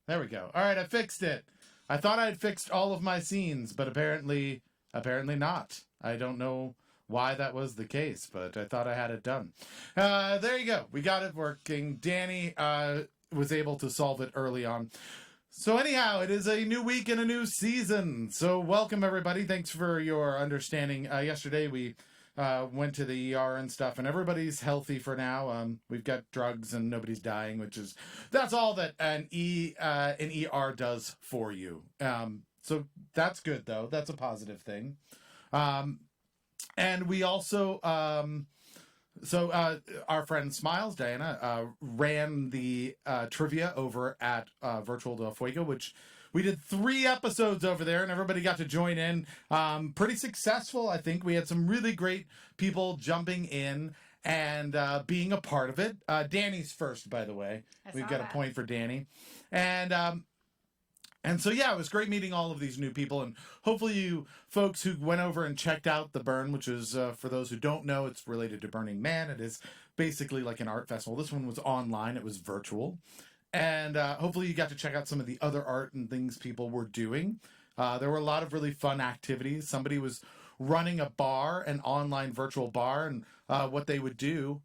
There we go. All right, I fixed it. I thought I'd fixed all of my scenes, but apparently not. I don't know why that was the case, but I thought I had it done. There you go. We got it working. Danny was able to solve it early on. So anyhow, it is a new week and a new season. So welcome, everybody. Thanks for your understanding. Yesterday, we went to the ER and stuff, and everybody's healthy for now. We've got drugs and nobody's dying, that's all that an ER does for you. So that's good, though. That's a positive thing. And we also, our friend Smiles, Diana, ran the trivia over at Virtual Del Fuego, which we did 3 episodes over there, and everybody got to join in. Pretty successful, I think. We had some really great people jumping in and being a part of it. Danny's first, by the way. We've got a point for Danny. And so, yeah, it was great meeting all of these new people. And hopefully you folks who went over and checked out The Burn, which is, for those who don't know, it's related to Burning Man. It is basically like an art festival. This one was online. It was virtual. And hopefully you got to check out some of the other art and things people were doing. There were a lot of really fun activities. Somebody was running a bar, an online virtual bar. And what they would do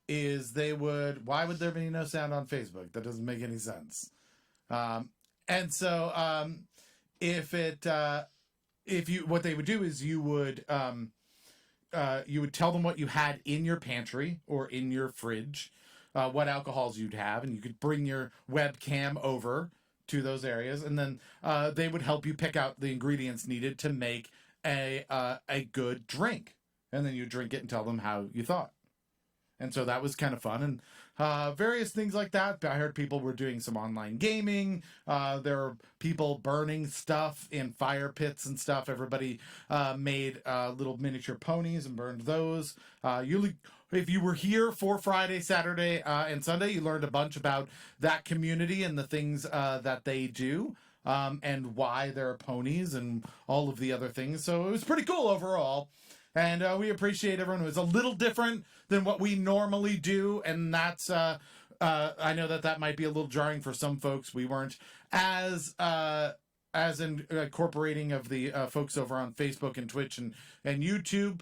is they would... Why would there be no sound on Facebook? That doesn't make any sense. What they would do is you would tell them what you had in your pantry or in your fridge, what alcohols you'd have, and you could bring your webcam over to those areas, and then they would help you pick out the ingredients needed to make a good drink, and then you drink it and tell them how you thought. And so that was kind of fun, and various things like that. I heard people were doing some online gaming. There were people burning stuff in fire pits and stuff. Everybody made little miniature ponies and burned those. If you were here for Friday, Saturday, and Sunday, you learned a bunch about that community and the things that they do. And why there are ponies and all of the other things. So it was pretty cool overall. And we appreciate everyone. It was a little different than what we normally do. And that's, I know that might be a little jarring for some folks. We weren't as incorporating of the folks over on Facebook and Twitch and YouTube.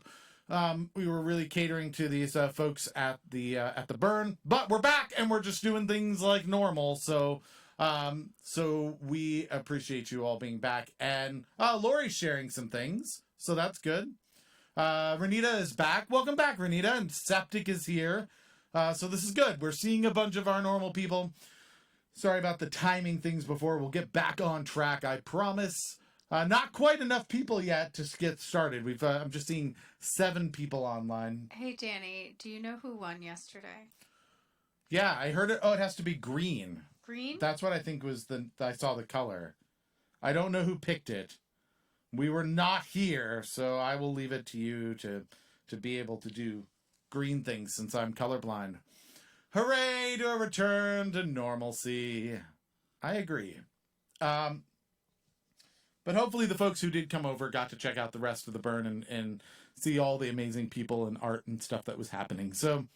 We were really catering to these folks at the Burn. But we're back and we're just doing things like normal. So we appreciate you all being back. And Lori's sharing some things. So that's good. Renita is back. Welcome back, Renita. And Septic is here. So this is good. We're seeing a bunch of our normal people. Sorry about the timing things before. We'll get back on track, I promise. Not quite enough people yet to get started. I'm just seeing 7 people online. Hey, Danny, do you know who won yesterday? Yeah, I heard it. Oh, it has to be green. Green? That's what I think was I saw the color. I don't know who picked it. We were not here, so I will leave it to you to be able to do green things since I'm colorblind. Hooray to a return to normalcy. I agree. But hopefully the folks who did come over got to check out the rest of the Burn and see all the amazing people and art and stuff that was happening. So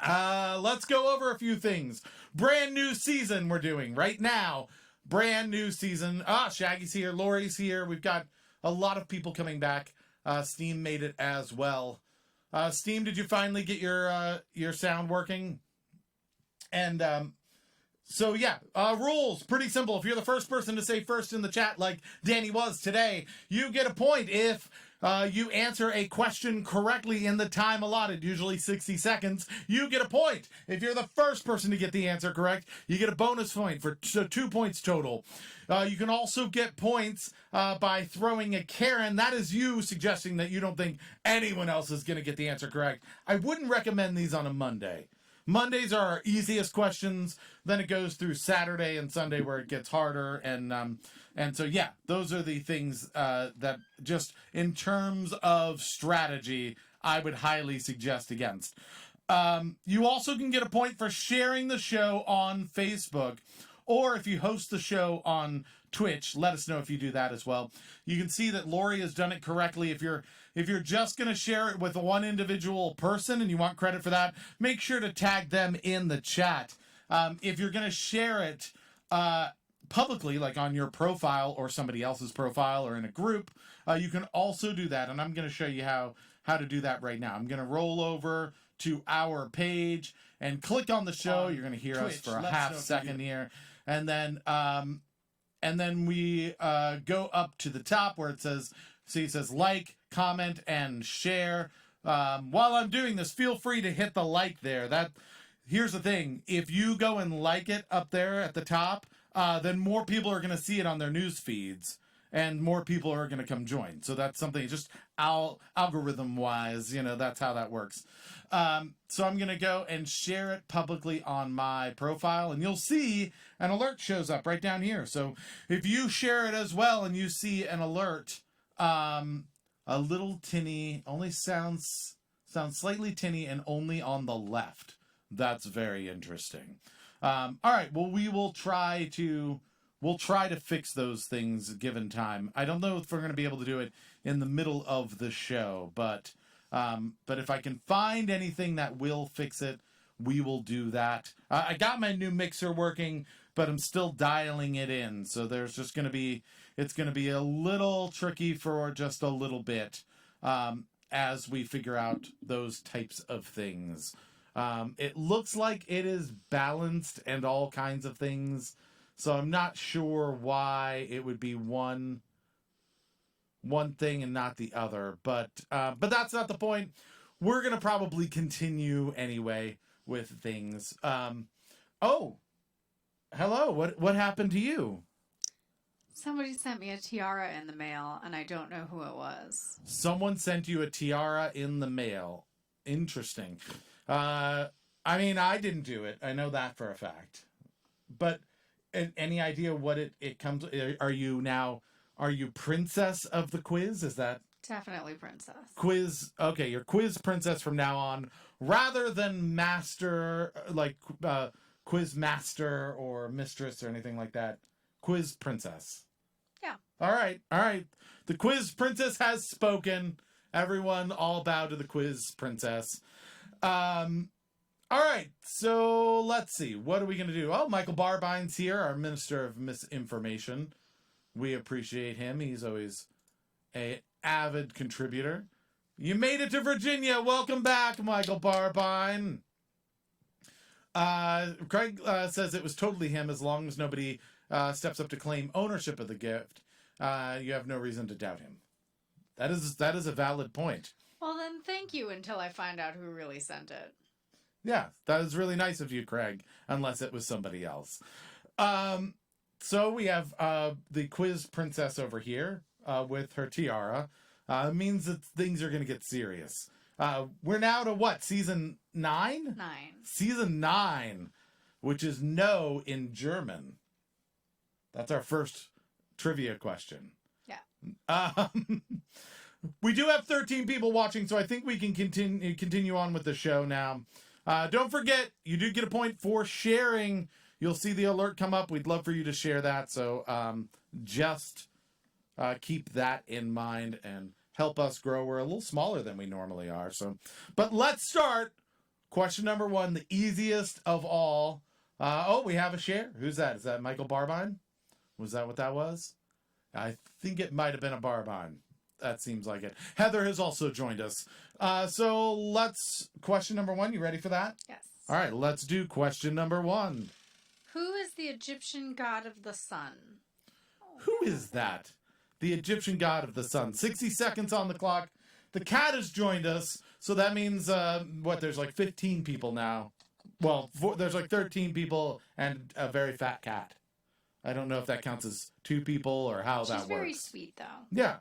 let's go over a few things. Brand new season we're doing right now. Brand new season. Shaggy's here. Lori's here. We've got a lot of people coming back. Steam made it as well. Steam, did you finally get your sound working? And so, yeah, rules, pretty simple. If you're the first person to say first in the chat like Danny was today, you get a point if you answer a question correctly in the time allotted, usually 60 seconds, you get a point. If you're the first person to get the answer correct, you get a bonus point for 2 points total. You can also get points by throwing a Karen. That is you suggesting that you don't think anyone else is going to get the answer correct. I wouldn't recommend these on a Monday. Mondays are our easiest questions. Then it goes through Saturday and Sunday where it gets harder. And so, yeah, those are the things that just in terms of strategy, I would highly suggest against. You also can get a point for sharing the show on Facebook. Or if you host the show on Twitch, let us know if you do that as well. You can see that Lori has done it correctly. If you're just going to share it with one individual person and you want credit for that, make sure to tag them in the chat. If you're going to share it publicly, like on your profile or somebody else's profile or in a group, you can also do that. And I'm going to show you how to do that right now. I'm going to roll over to our page and click on the show. You're going to hear Twitch, us for a let us half know if you second do. here. And then we go up to the top where it says, see, it says like, comment, and share. While I'm doing this, feel free to hit the like there. Here's the thing. If you go and like it up there at the top, then more people are going to see it on their news feeds and more people are going to come join. So that's something just algorithm wise, that's how that works. So I'm going to go and share it publicly on my profile and you'll see an alert shows up right down here. So if you share it as well and you see an alert, a little tinny, only sounds slightly tinny and only on the left. That's very interesting. All right. Well, we'll try to fix those things given time. I don't know if we're going to be able to do it in the middle of the show, but if I can find anything that will fix it, we will do that. I got my new mixer working, but I'm still dialing it in. So there's just it's going to be a little tricky for just a little bit, as we figure out those types of things. It looks like it is balanced and all kinds of things. So I'm not sure why it would be one thing and not the other, but that's not the point. We're going to probably continue anyway with things. Oh, hello. What happened to you? Somebody sent me a tiara in the mail, and I don't know who it was. Someone sent you a tiara in the mail. Interesting. I mean, I didn't do it. I know that for a fact. But any idea what it comes? Are you princess of the quiz? Is that Definitely princess. quiz? Okay, you're quiz princess from now on, rather than master, like quiz master or mistress or anything like that. Quiz princess. Yeah. All right. The quiz princess has spoken. Everyone, all bow to the quiz princess. All right, so let's see. What are we going to do? Oh, Michael Barbine's here, our Minister of Misinformation. We appreciate him. He's always an avid contributor. You made it to Virginia. Welcome back, Michael Barbine. Craig says it was totally him as long as nobody steps up to claim ownership of the gift. You have no reason to doubt him. That is a valid point. Well, then thank you until I find out who really sent it. Yeah, that is really nice of you, Craig, unless it was somebody else. So we have the quiz princess over here with her tiara. Means that things are going to get serious. We're now to what? Season 9? 9. Season 9, which is no in German. That's our first trivia question. Yeah. We do have 13 people watching, so I think we can continue on with the show now. Don't forget, you do get a point for sharing. You'll see the alert come up. We'd love for you to share that. So just keep that in mind and help us grow. We're a little smaller than we normally are. But let's start. Question number 1, the easiest of all. We have a share. Who's that? Is that Michael Barbine? Was that what that was? I think it might have been a Barbine. That seems like it. Heather has also joined us. So let's, question number 1. You ready for that? Yes. All right, let's do question number 1. Who is the Egyptian god of the sun? Who is that? The Egyptian god of the sun. 60 seconds on the clock. The cat has joined us. So that means, there's like 15 people now. Well, there's like 13 people and a very fat cat. I don't know if that counts as 2 people or how that works. She's very sweet, though. Yeah.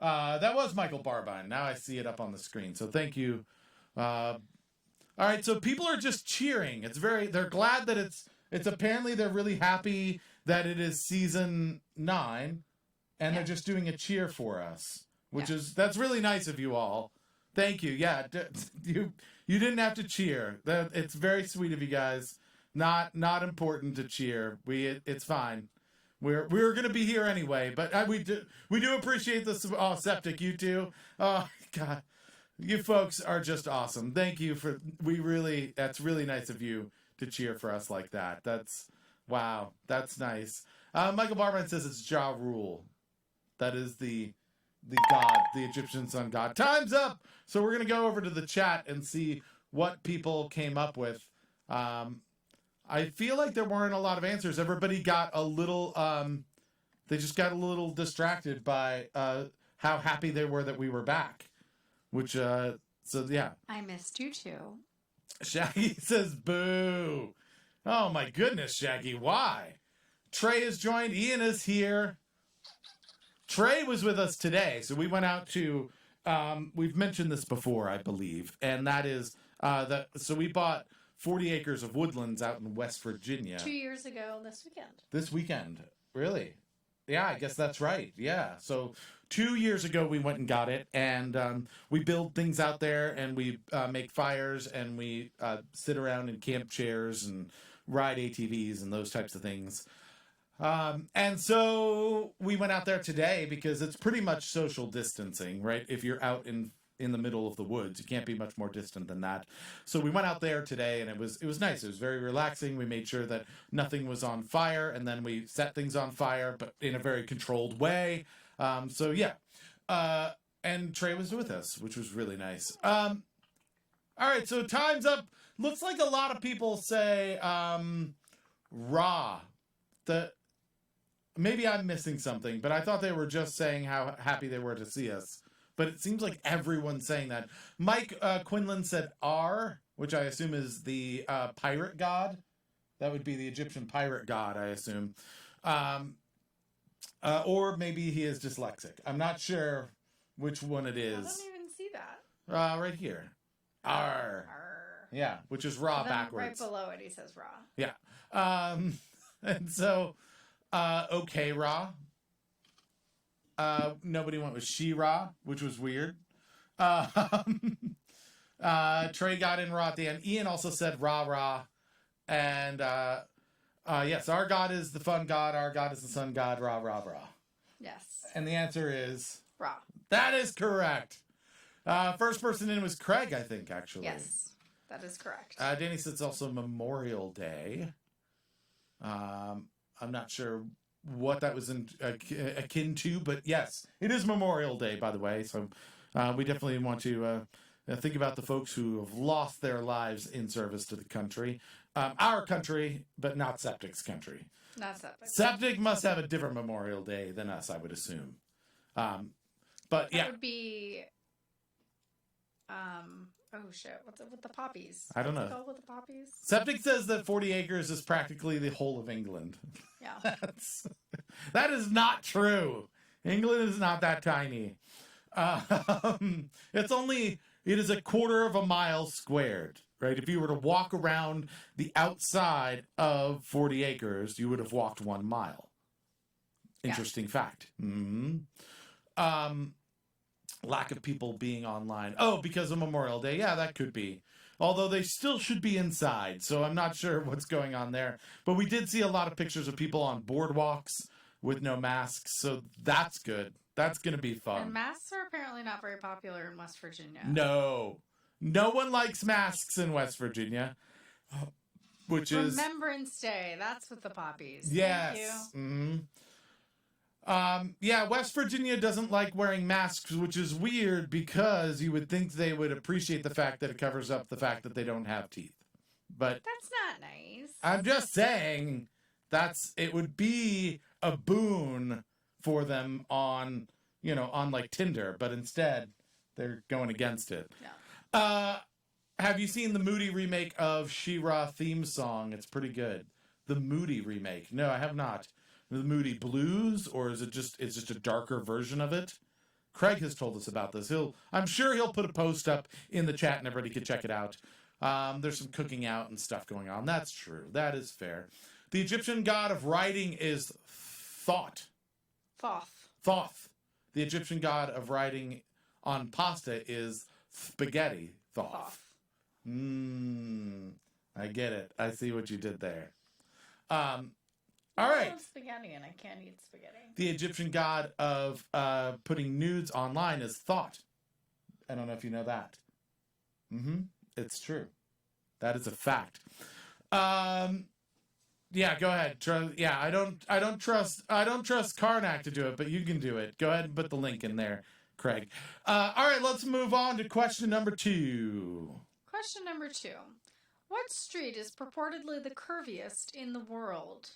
That was Michael Barbine. Now I see it up on the screen. So thank you. All right. So people are just cheering. They're glad that it's apparently they're really happy that it is season 9 and they're just doing a cheer for us, that's really nice of you all. Thank you. Yeah. You didn't have to cheer. It's very sweet of you guys. Not important to cheer. It's fine. We're going to be here anyway, but we do appreciate this. Oh, Septic, you too. Oh God, you folks are just awesome. Thank you that's really nice of you to cheer for us like that. Wow, that's nice. Michael Barman says it's Ja Rule. That is the god, the Egyptian sun god. Time's up. So we're gonna go over to the chat and see what people came up with. I feel like there weren't a lot of answers. Everybody got a little. They just got a little distracted by how happy they were that we were back. Which so yeah. I missed you too. Shaggy says boo. Oh my goodness, Shaggy, why? Trey has joined. Ian is here. Trey was with us today, so we went out to. We've mentioned this before, I believe, and that is that. So we bought 40 acres of woodlands out in West Virginia 2 years ago this weekend. this weekend. Really? Yeah, I guess that's right. Yeah. So 2 years ago we went and got it, and we build things out there, and we make fires, and we sit around in camp chairs and ride ATVs and those types of things. And so we went out there today because it's pretty much social distancing, right? If you're out in the middle of the woods, you can't be much more distant than that. So we went out there today, and it was nice. It was very relaxing. We made sure that nothing was on fire, and then we set things on fire, but in a very controlled way. So yeah. And Trey was with us, which was really nice. All right, so time's up. Looks like a lot of people say raw. Maybe I'm missing something, but I thought they were just saying how happy they were to see us. But it seems like everyone's saying that. Mike Quinlan said R, which I assume is the pirate god. That would be the Egyptian pirate god, I assume. Or maybe he is dyslexic. I'm not sure which one it is. I don't even see that. Right here. R. Yeah, which is raw Then backwards. right below it, he says raw. Yeah. And so, okay, Ra. Nobody went with She-Ra, which was weird. Trey got in Ra at the end. Ian also said Ra. And, yes, our God is the fun God. Our God is the sun God. Ra. Yes. And the answer is... Raw. That is correct. First person in was Craig, I think, actually. Yes, that is correct. Danny says it's also Memorial Day. I'm not sure what that was akin to, but yes, it is Memorial Day, by the way. So we definitely want to think about the folks who have lost their lives in service to the country. Our country, but not Septic's country. Not Septic. Septic must have a different Memorial Day than us, I would assume. But yeah. That would be... oh shit, what's with the poppies? I don't know. What's it called with the poppies? Septic says that 40 acres is practically the whole of England. Yeah. That is not true. England is not that tiny. It is a quarter of a mile squared, right? If you were to walk around the outside of 40 acres, you would have walked 1 mile. Interesting fact. Mm-hmm. Lack of people being online. Oh, because of Memorial Day. Yeah, that could be. Although they still should be inside, so I'm not sure what's going on there. But we did see a lot of pictures of people on boardwalks with no masks, so that's good. That's going to be fun. And masks are apparently not very popular in West Virginia. No one likes masks in West Virginia, which is... Remembrance Day. That's with the poppies. Yes. Thank you. Mm-hmm. Yeah, West Virginia doesn't like wearing masks, which is weird because you would think they would appreciate the fact that it covers up the fact that they don't have teeth. But That's not nice. I'm just saying it would be a boon for them on like Tinder, but instead they're going against it. No. Have you seen the Moody remake of She-Ra theme song? It's pretty good. The Moody remake. No, I have not. The Moody Blues, or is it just a darker version of it? Craig has told us about this. I'm sure he'll put a post up in the chat and everybody can check it out. There's some cooking out and stuff going on. That's true. That is fair. The Egyptian god of writing is Thoth. Thoth. The Egyptian god of writing on pasta is spaghetti. Thoth. I get it. I see what you did there. All right. I love spaghetti and I can't eat spaghetti. The Egyptian god of putting nudes online is Thoth. I don't know if you know that. It's true. That is a fact. Yeah, go ahead. I don't trust Karnak to do it, but you can do it. Go ahead and put the link in there, Craig. All right, let's move on to question number 2. Question number 2. What street is purportedly the curviest in the world?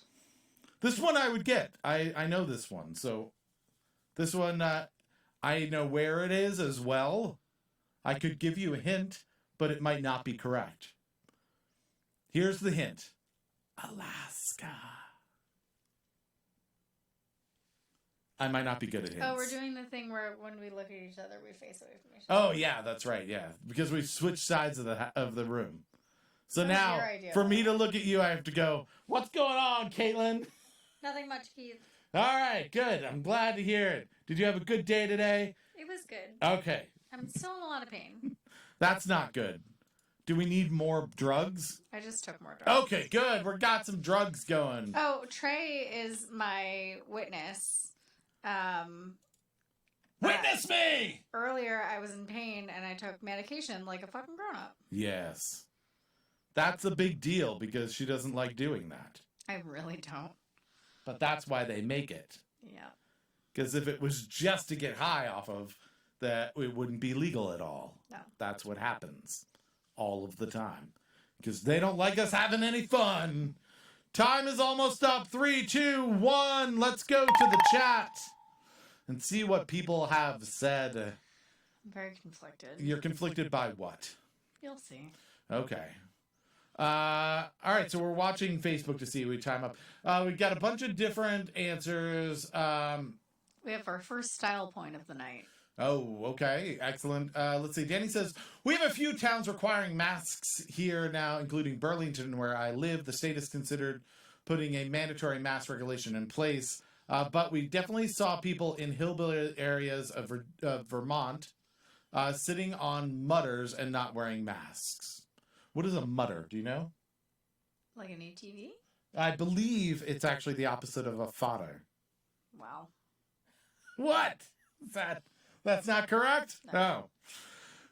This one I would get. I know this one. So this one, I know where it is as well. I could give you a hint, but it might not be correct. Here's the hint. Alaska. I might not be good at hints. Oh, we're doing the thing where when we look at each other, we face away from each Oh other. yeah, that's right. Yeah, because we switched sides of the room. So That was now, your idea, for though. me to look at you, I have to go, "What's going on, Caitlin?" Nothing much, Keith. All right, good. I'm glad to hear it. Did you have a good day today? It was good. Okay, I'm still in a lot of pain. that's not good. Do we need more drugs? I just took more drugs. Okay, good. We got some drugs going. Oh, Trey is my witness. Witness me! Earlier, I was in pain and I took medication like a fucking grown up. Yes. That's a big deal because she doesn't like doing that. I really don't. But that's why they make it. Yeah. Because if it was just to get high off of, that it wouldn't be legal at all. No. That's what happens all of the time. Because they don't like us having any fun. Time is almost up. 3, 2, 1. Let's go to the chat and see what people have said. I'm very conflicted. You're conflicted by what? You'll see. Okay. All right, so we're watching Facebook to see we time up. We've got a bunch of different answers. We have our first style point of the night. Oh, okay. Excellent. Let's see. Danny says, we have a few towns requiring masks here now, including Burlington, where I live. The state has considered putting a mandatory mask regulation in place. But we definitely saw people in hillbilly areas of Vermont sitting on mutters and not wearing masks. What is a mutter? Do you know? Like an ATV? I believe it's actually the opposite of a fodder. Wow. What? That's not correct? No.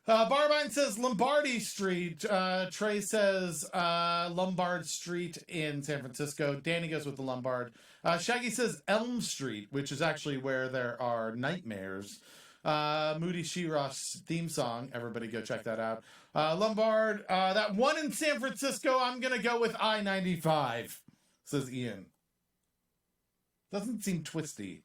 Barbine says Lombardy Street. Trey says Lombard Street in San Francisco. Danny goes with the Lombard. Shaggy says Elm Street, which is actually where there are nightmares. Moody She-Ra's theme song. Everybody go check that out. Lombard. That one in San Francisco, I'm going to go with I-95, says Ian. Doesn't seem twisty.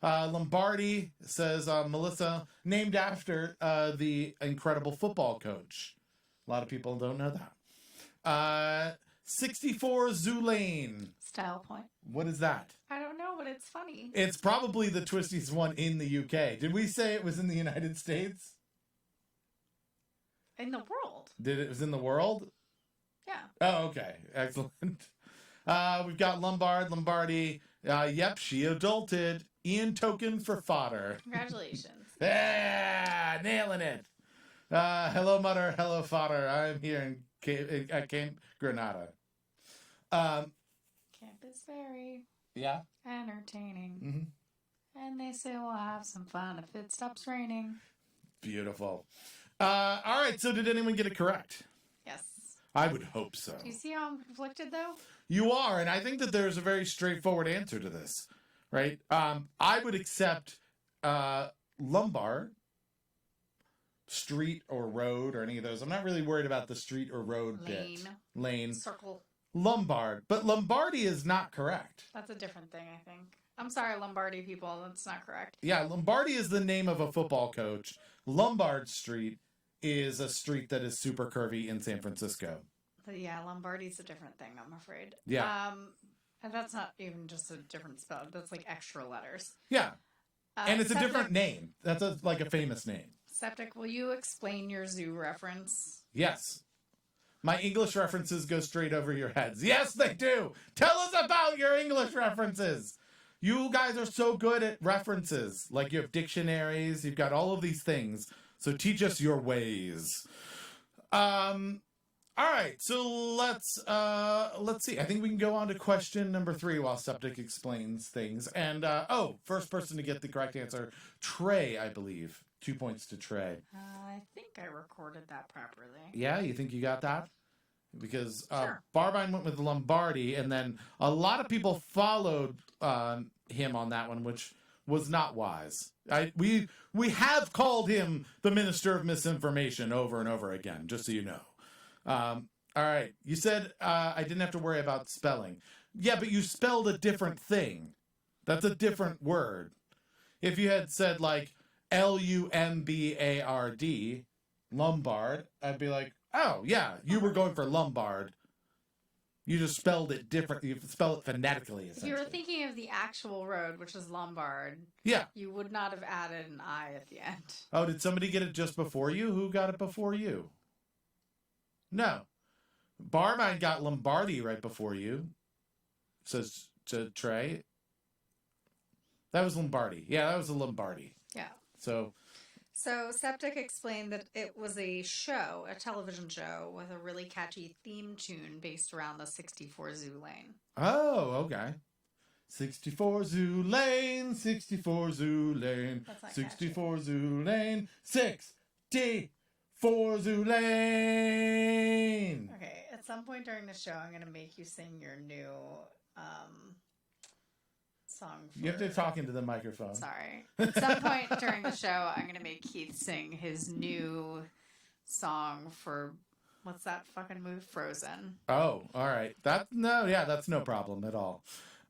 Lombardi, says Melissa, named after the incredible football coach. A lot of people don't know that. 64 Zoo Lane. Style point. What is that? I don't know, but it's funny. It's probably the twistiest one in the UK. Did we say it was in the United States? In the world. Did it was in the world? Yeah. Oh, okay. Excellent. We've got Lombardi. Yep, she adulted. Ian token for fodder. Congratulations. Yeah, nailing it. Hello, mutter. Hello, fodder. I'm here at Camp Granada. Camp is very Yeah. entertaining. Mm-hmm. And they say we'll have some fun if it stops raining. Beautiful. All right. So, did anyone get it correct? Yes. I would hope so. Do you see how I'm conflicted, though? You are, and I think that there's a very straightforward answer to this, right? I would accept Lombard, street or road or any of those. I'm not really worried about the street or road bit. Lane. Circle. Lombard. But Lombardi is not correct. That's a different thing, I think. I'm sorry, Lombardi people. That's not correct. Yeah, Lombardi is the name of a football coach. Lombard Street is a street that is super curvy in San Francisco. But yeah, Lombardi's a different thing, I'm afraid. Yeah. And that's not even just a different spell. That's like extra letters. Yeah. And it's a Septic- different name. That's like a famous name. Septic, will you explain your zoo reference? Yes. My English references go straight over your heads. Yes, they do. Tell us about your English references. You guys are so good at references. Like you have dictionaries, you've got all of these things. So teach us your ways. All right, so let's see. I think we can go on to question number 3 while Septic explains things. And first person to get the correct answer, Trey, I believe. 2 points to Trey. I think I recorded that properly. Yeah, you think you got that? because Sure. Barbine went with Lombardi, and then a lot of people followed him on that one, which was not wise. We have called him the Minister of Misinformation over and over again, just so you know. All right, you said I didn't have to worry about spelling. Yeah, but you spelled a different thing. That's a different word. If you had said like Lumbard, Lombard, I'd be like, oh yeah, you were going for Lombard. You just spelled it different. You spell it phonetically, If you were essentially. thinking of the actual road, which is Lombard, Yeah. you would not have added an I at the end. Oh, did somebody get it just before you? Who got it before you? No. Barbine got Lombardi right before you. Says to Trey. That was Lombardi. Yeah, that was a Lombardi. Yeah. So, So Septic explained that it was a show, a television show, with a really catchy theme tune based around the 64 Zoo Lane. oh, okay. 64 Zoo Lane, 64 Zoo Lane, That's not 64 Zoo Lane, 64 Zoo Lane. Okay, at some point during the show, I'm going to make you sing your new song. You have to talk into the microphone. Sorry. At some point during the show, I'm going to make Keith sing his new song for, what's that fucking movie? Frozen. Oh, all right. That's no problem at all.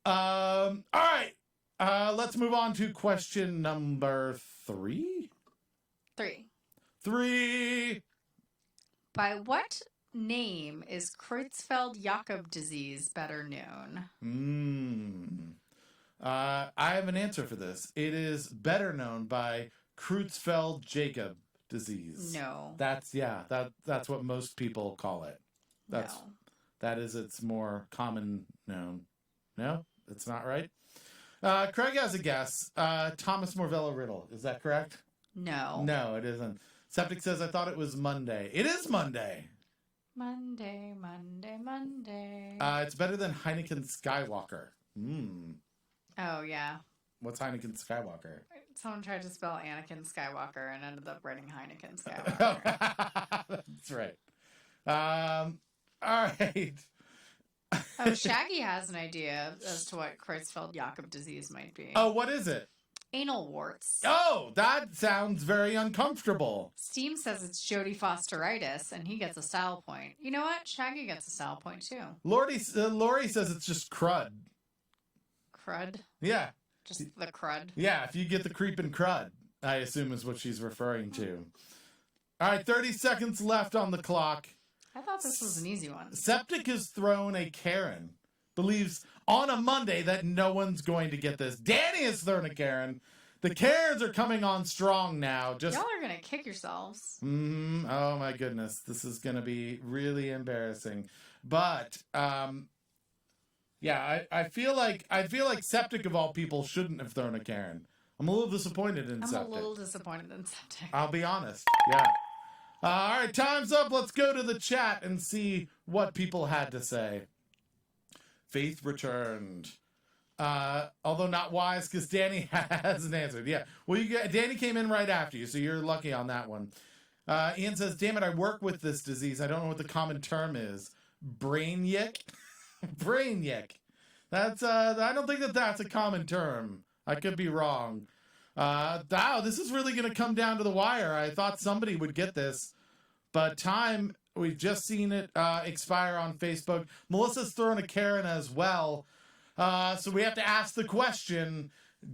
All right. Let's move on to question number 3. 3. By what name is Creutzfeldt-Jakob disease better known? I have an answer for this. It is better known by Creutzfeldt-Jakob disease. No. That's what most people call it. That is its more common known. No, it's not right. Craig has a guess. Thomas Morvello Riddle. Is that correct? No. No, it isn't. Septic says I thought it was Monday. It is Monday. Monday. It's better than Heineken Skywalker. Oh, yeah. What's Heineken Skywalker? Someone tried to spell Anakin Skywalker and ended up writing Heineken Skywalker. That's right. All right. Oh, Shaggy has an idea as to what Creutzfeldt-Jakob disease might be. Oh, what is it? Anal warts. Oh, that sounds very uncomfortable. Steam says it's Jodie Fosteritis, and he gets a style point. You know what? Shaggy gets a style point, too. Lori says it's just crud. Crud? Yeah. Just the crud. Yeah, if you get the creeping crud, I assume is what she's referring to. All right, 30 seconds left on the clock. I thought this was an easy one. Septic has thrown a Karen. Believes on a Monday that no one's going to get this. Danny has thrown a Karen. The Karens are coming on strong now. Y'all are going to kick yourselves. Oh my goodness. This is going to be really embarrassing. But, yeah, I feel like Septic of all people shouldn't have thrown a Karen. I'm a little disappointed in Septic. I'm a little disappointed in Septic. I'll be honest. Yeah. All right, time's up. Let's go to the chat and see what people had to say. Faith returned. Although not wise, because Danny hasn't answered. Yeah. Well, Danny came in right after you, so you're lucky on that one. Ian says, damn it, I work with this disease. I don't know what the common term is. Brain yick? Brain yick. That's, I don't think that's a common term. I could be wrong. Wow, this is really going to come down to the wire. I thought somebody would get this. But time, we've just seen it expire on Facebook. Melissa's thrown a Karen as well. So we have to ask the question,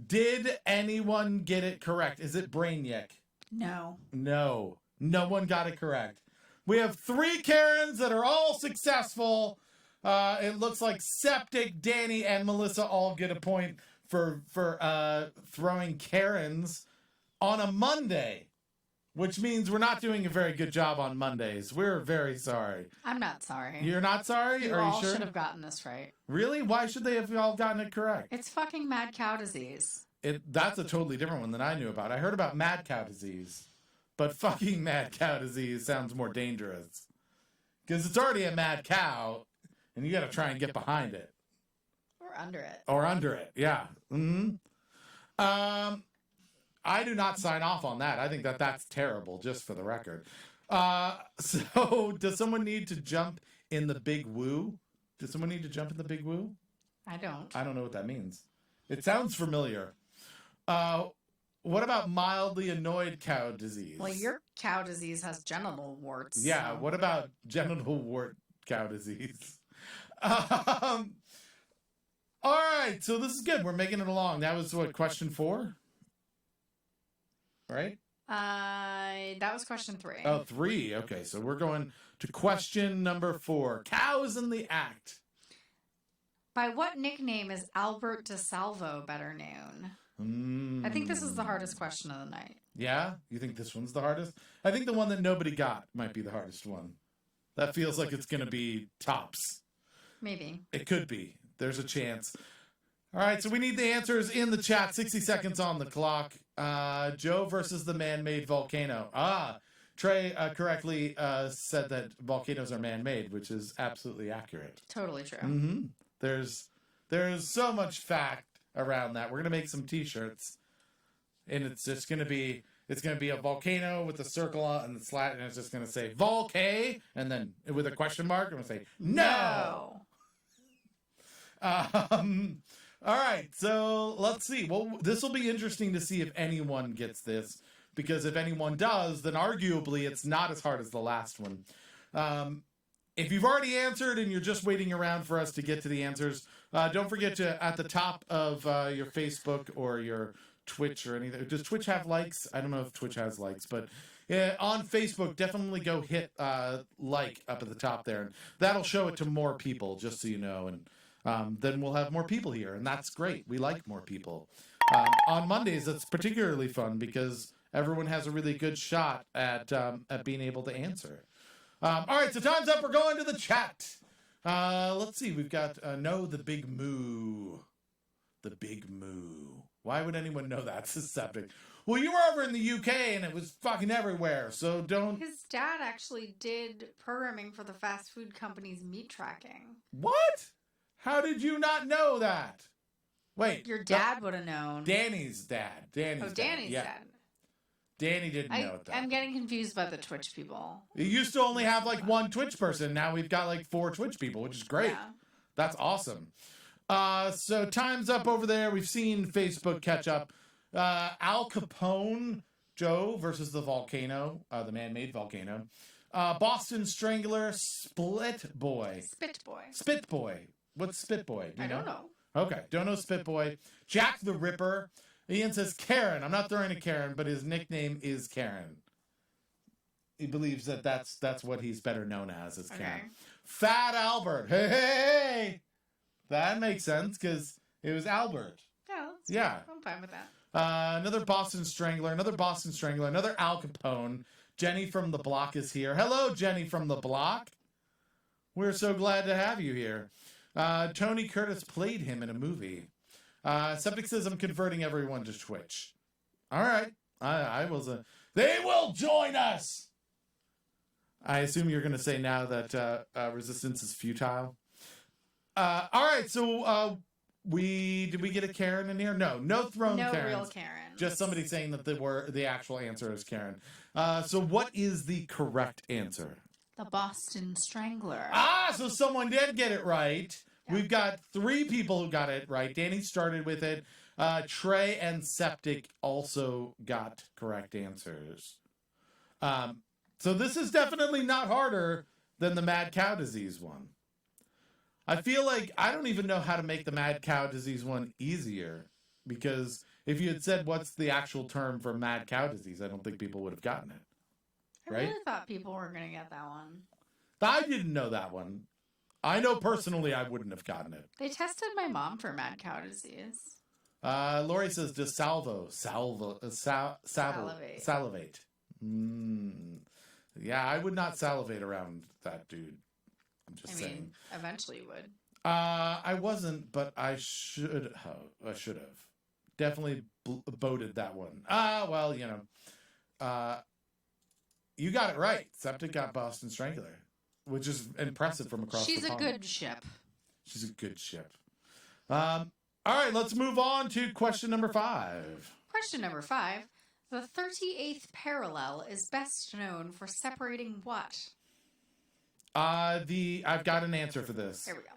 did anyone get it correct? Is it Brainiac? No. No. No one got it correct. We have 3 Karens that are all successful. It looks like Septic, Danny, and Melissa all get a point for throwing Karens on a Monday. Which means we're not doing a very good job on Mondays. We're very sorry. I'm not sorry. You're not sorry? You Are all you sure? should have gotten this right. Really? Why should they have all gotten it correct? It's fucking mad cow disease. That's a totally different one than I knew about. I heard about mad cow disease. But fucking mad cow disease sounds more dangerous. Because it's already a mad cow, and you got to try and get behind it. Or under it. Or under it, yeah. I do not sign off on that. I think that's terrible, just for the record. So, does someone need to jump in the big woo. Does someone need to jump in the big woo? I don't. I don't know what that means. It sounds familiar. What about mildly annoyed cow disease? Well, your cow disease has genital warts. Yeah, so- what about genital wart cow disease? All right, so this is good. We're making it along. That was what, question 4? Right? That was question 3. Oh, 3. Okay, so we're going to question number 4. Cows in the act. By what nickname is Albert DeSalvo better known? I think this is the hardest question of the night. Yeah? You think this one's the hardest? I think the one that nobody got might be the hardest one. That feels like it's going to be tops. Maybe. It could be. There's a chance. All right, so we need the answers in the chat. 60 seconds on the clock. Joe versus the man-made volcano. Trey correctly said that volcanoes are man-made, which is absolutely accurate. Totally true. Mm-hmm. There's so much fact around that. We're gonna make some T-shirts, and it's just gonna be a volcano with a circle on and the slat, and it's just gonna say Volcay, and then with a question mark, I'm gonna say no. All right, so let's see. Well, this will be interesting to see if anyone gets this, because if anyone does, then arguably it's not as hard as the last one. If you've already answered and you're just waiting around for us to get to the answers, don't forget to, at the top of your Facebook or your Twitch or anything. Does Twitch have likes? I don't know if Twitch has likes, but on Facebook, definitely go hit like up at the top there. And that'll show it to more people, just so you know. And then we'll have more people here, and that's great. We like more people. On Mondays, it's particularly fun because everyone has a really good shot at being able to answer. All right, so time's up. We're going to the chat. Let's see. We've got the big moo. The big moo. Why would anyone know that's the subject? Well, you were over in the UK and it was fucking everywhere, so don't... His dad actually did programming for the fast food company's meat tracking. What? How did you not know that? Wait. Your dad would have known. Danny's dad. Danny's Danny's dad. Danny didn't know that. I'm getting confused by the Twitch people. You used to only have like one Twitch person. Now we've got like 4 Twitch people, which is great. Yeah. That's awesome. So time's up over there. We've seen Facebook catch up. Al Capone, Joe versus the volcano, the man-made volcano. Boston Strangler, Split Boy. Spit boy. Spit Boy. What's Spit Boy? Do you don't know. Okay, don't know Spit Boy. Jack the Ripper. Ian says Karen. I'm not throwing a Karen, but his nickname is Karen. He believes that that's what he's better known as Karen. Okay. Fat Albert. Hey! That makes sense because it was Albert. Yeah. I'm fine with that. Another Boston Strangler, another Al Capone. Jenny from the Block is here. Hello, Jenny from the Block. We're so glad to have you here. Tony Curtis played him in a movie. Septic says I'm converting everyone to Twitch. All right. I will. They will join us. I assume you're going to say now that resistance is futile. All right. So did we get a Karen in here? No thrown Karens. No real Karen. Just somebody saying that the actual answer is Karen. So what is the correct answer? The Boston Strangler. So someone did get it right. Yeah. We've got 3 people who got it right. Danny started with it. Trey and Septic also got correct answers. So this is definitely not harder than the mad cow disease one. I feel like I don't even know how to make the mad cow disease one easier, because if you had said what's the actual term for mad cow disease, I don't think people would have gotten it. I really thought people were going to get that one. I didn't know that one. I know personally I wouldn't have gotten it. They tested my mom for mad cow disease. Lori says, does salivate. Yeah, I would not salivate around that dude. I'm just saying. Eventually you would. I wasn't, but I should have. Definitely boated that one. Well, you know. You got it right. Septic got Boston Strangler, which is impressive from across the pond. She's a good ship. She's a good ship. All right, let's move on to question number 5. Question number 5. The 38th parallel is best known for separating what? I've got an answer for this. Here we go.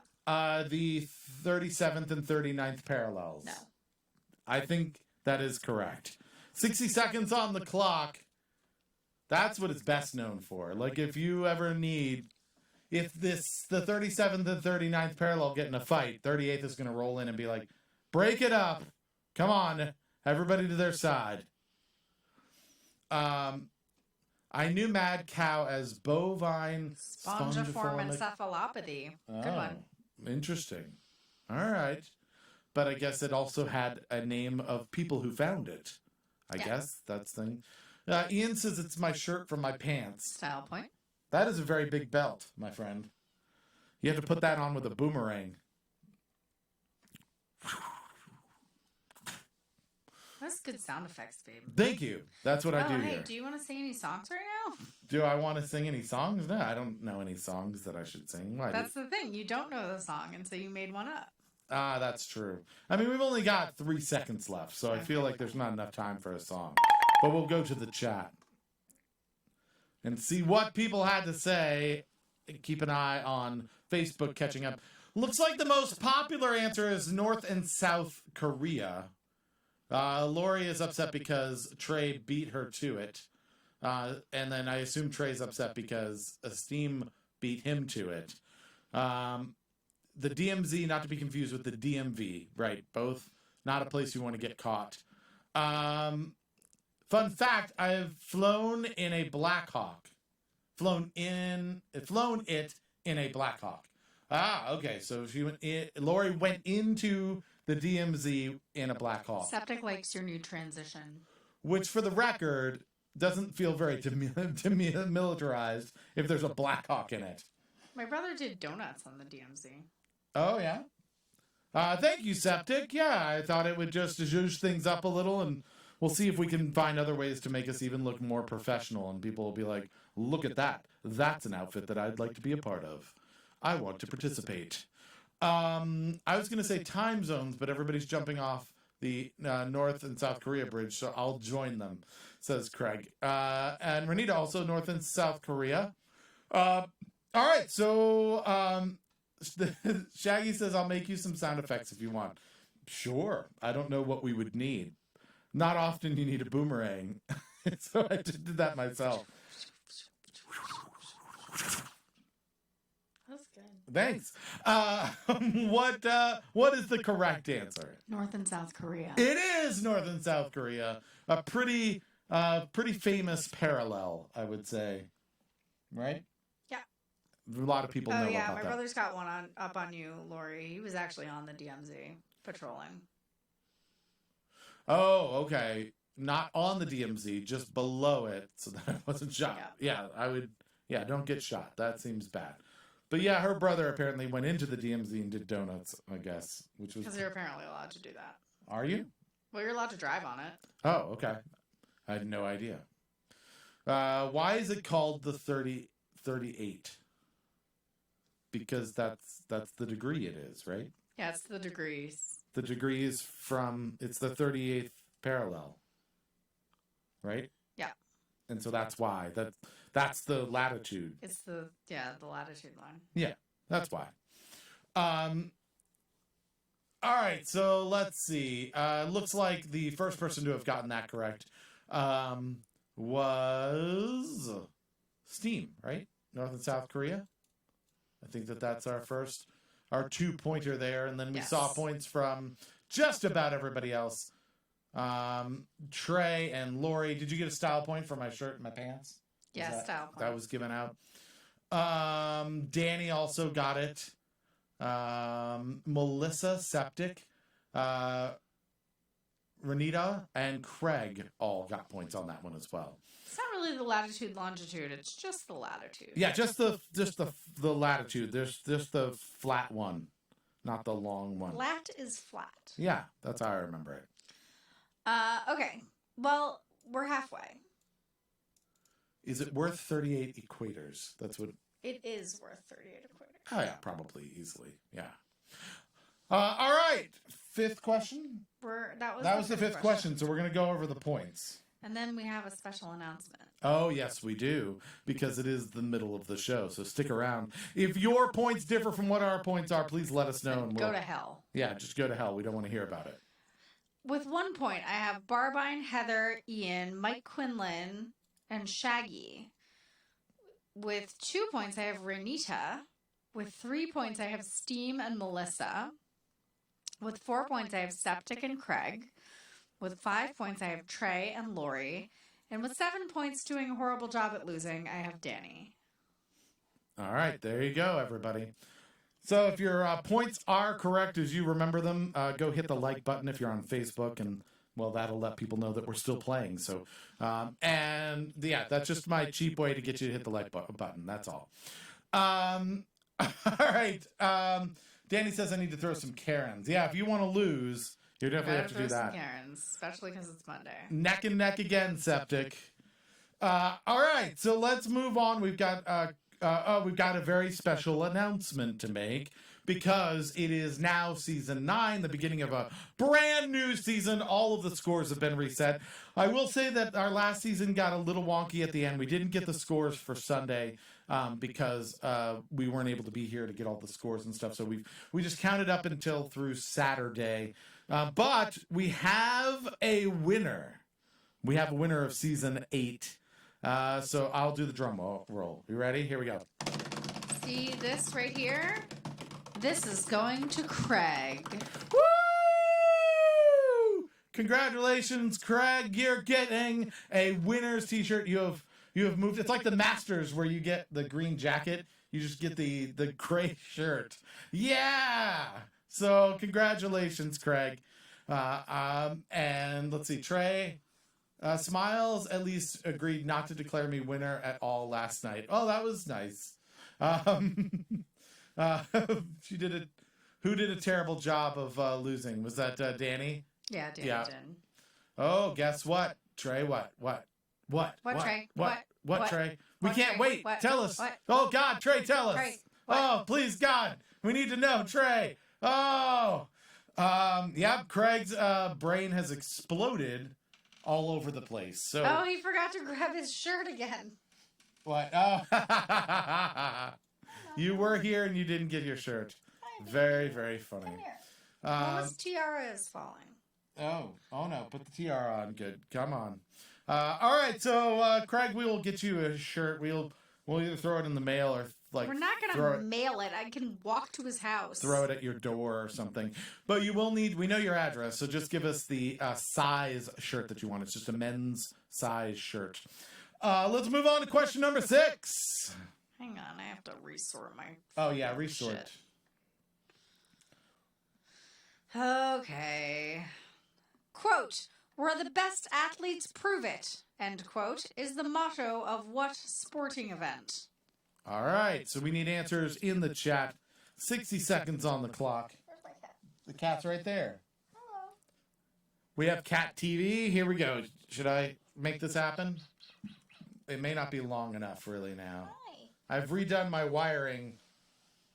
The 37th and 39th parallels. No. I think that is correct. 60 seconds on the clock. That's what it's best known for. Like, if you ever need... If the 37th and 39th parallel get in a fight, 38th is going to roll in and be like, break it up. Come on. Everybody to their side. I knew mad cow as bovine Spongiform encephalopathy. Good one. Interesting. All right. But I guess it also had a name of people who found it. I guess that's the thing. Ian says it's my shirt from my pants. Style point. That is a very big belt, my friend. You have to put that on with a boomerang. That's good sound effects, babe. Thank you. That's what I do Hey, here. do you want to sing any songs right now? Do I want to sing any songs? No, I don't know any songs that I should sing. Why That's the thing. You don't know the song, and so you made one up. that's true. I mean, we've only got 3 seconds left, so I feel like there's not enough time for a song. But we'll go to the chat and see what people had to say. Keep an eye on Facebook catching up. Looks like the most popular answer is North and South Korea. Lori is upset because Trey beat her to it. And then I assume Trey's upset because Esteem beat him to it. The DMZ, not to be confused with the DMV, right? Both not a place you want to get caught. Fun fact, I've flown in a Black Hawk. Flown it in a Black Hawk. Okay. So Lori went into the DMZ in a Black Hawk. Septic likes your new transition. Which, for the record, doesn't feel very militarized if there's a Black Hawk in it. My brother did donuts on the DMZ. Oh, yeah? Thank you, Septic. Yeah, I thought it would just zhuzh things up a little, and we'll see if we can find other ways to make us even look more professional, and people will be like, look at that. That's an outfit that I'd like to be a part of. I want to participate. I was going to say time zones, but everybody's jumping off the North and South Korea bridge, so I'll join them, says Craig. And Renita also North and South Korea. All right, so Shaggy says, I'll make you some sound effects if you want. Sure. I don't know what we would need. Not often you need a boomerang. So I just did that myself. That's good. Thanks. What is the correct answer? North and South Korea. It is North and South Korea. A pretty famous parallel, I would say. Right? Yeah. A lot of people know Oh yeah, about my that. brother's got one up on you, Lori. He was actually on the DMZ patrolling. Oh, okay. Not on the DMZ, just below it, so that I wasn't shot. Yeah, I would. Yeah, don't get shot. That seems bad. But yeah, her brother apparently went into the DMZ and did donuts, I guess, which was. Because they're apparently allowed to do that. Are you? Well, you're allowed to drive on it. Oh, okay. I had no idea. Why is it called the 38? Because that's the degree it is, right? Yeah, it's the degrees. The degree is it's the 38th parallel, right? Yeah. And so that's why that's the latitude. It's the latitude line. Yeah, that's why. All right, so let's see. Looks like the first person to have gotten that correct was Steam, right? North and South Korea. I think that's our 2-pointer there, and then we saw points from just about everybody else. Trey and Lori, did you get a style point for my shirt and my pants? Yeah, style point. That was given out. Danny also got it. Melissa, Septic, Renita, and Craig all got points on that one as well. It's not really the latitude, longitude. It's just the latitude. Yeah, just the latitude. There's just the flat one, not the long one. Flat is flat. Yeah, that's how I remember it. Okay. Well, we're halfway. Is it worth 38 equators? That's what. It is worth 38 equators. Oh yeah, probably easily. Yeah. All right. Fifth question. That was the fifth question. So we're gonna go over the points. And then we have a special announcement. Oh, yes, we do, because it is the middle of the show. So stick around. If your points differ from what our points are, please let us know. And Go to hell. Yeah, just go to hell. We don't want to hear about it. With 1 point, I have Barbine, Heather, Ian, Mike Quinlan, and Shaggy. With 2 points, I have Renita. With 3 points, I have Steam and Melissa. With 4 points, I have Septic and Craig. With 5 points, I have Trey and Lori. And with 7 points, doing a horrible job at losing, I have Danny. All right, there you go, everybody. So if your points are correct as you remember them, go hit the like button if you're on Facebook, and well, that'll let people know that we're still playing. So, and yeah, that's just my cheap way to get you to hit the like button. That's all. All right. Danny says I need to throw some Karens. Yeah, if you want to lose, you definitely have to do that. Karens, especially because it's Monday. Neck and neck again, Septic. All right, so let's move on. We've got a very special announcement to make because it is now season 9, the beginning of a brand new season. All of the scores have been reset. I will say that our last season got a little wonky at the end. We didn't get the scores for Sunday because we weren't able to be here to get all the scores and stuff. So we just counted up until through Saturday. But we have a winner. We have a winner of season 8. So I'll do the drum roll. You ready? Here we go. See this right here? This is going to Craig. Woo! Congratulations, Craig. You're getting a winner's t-shirt. You have moved. It's like the Masters where you get the green jacket. You just get the gray shirt. Yeah. So congratulations, Craig. And let's see, Trey. Smiles at least agreed not to declare me winner at all last night. Oh, that was nice. She did it. Who did a terrible job of losing? Was that Danny? Yeah, Danny did. Oh, guess what, Trey? What, Trey? What, Trey? We can't Trey? wait. What? Tell us. What? Oh, God, Trey, tell us. Trey, Oh, please, God, we need to know, Trey. Oh, yep. Craig's brain has exploded all over the place. So. Oh, he forgot to grab his shirt again. What? Oh, you were here and you didn't get your shirt. Very, very funny. Come here. His tiara is falling. Oh no! Put the tiara on. Good. Come on. All right. So, Craig, we will get you a shirt. We'll either throw it in the mail or We're not gonna mail it. I can walk to his house. Throw it at your door or something. But you will need. We know your address, so just give us the size shirt that you want. It's just a men's size shirt. Let's move on to question number 6. Hang on, I have to resort my. Oh yeah, resort. Shit. Okay. Quote, "Where the best athletes prove it," end quote, is the motto of what sporting event? All right, so we need answers in the chat. 60 seconds on the clock. Where's my cat? The cat's right there. Hello. We have Cat TV. Here we go. Should I make this happen? It may not be long enough really now. Hi. I've redone my wiring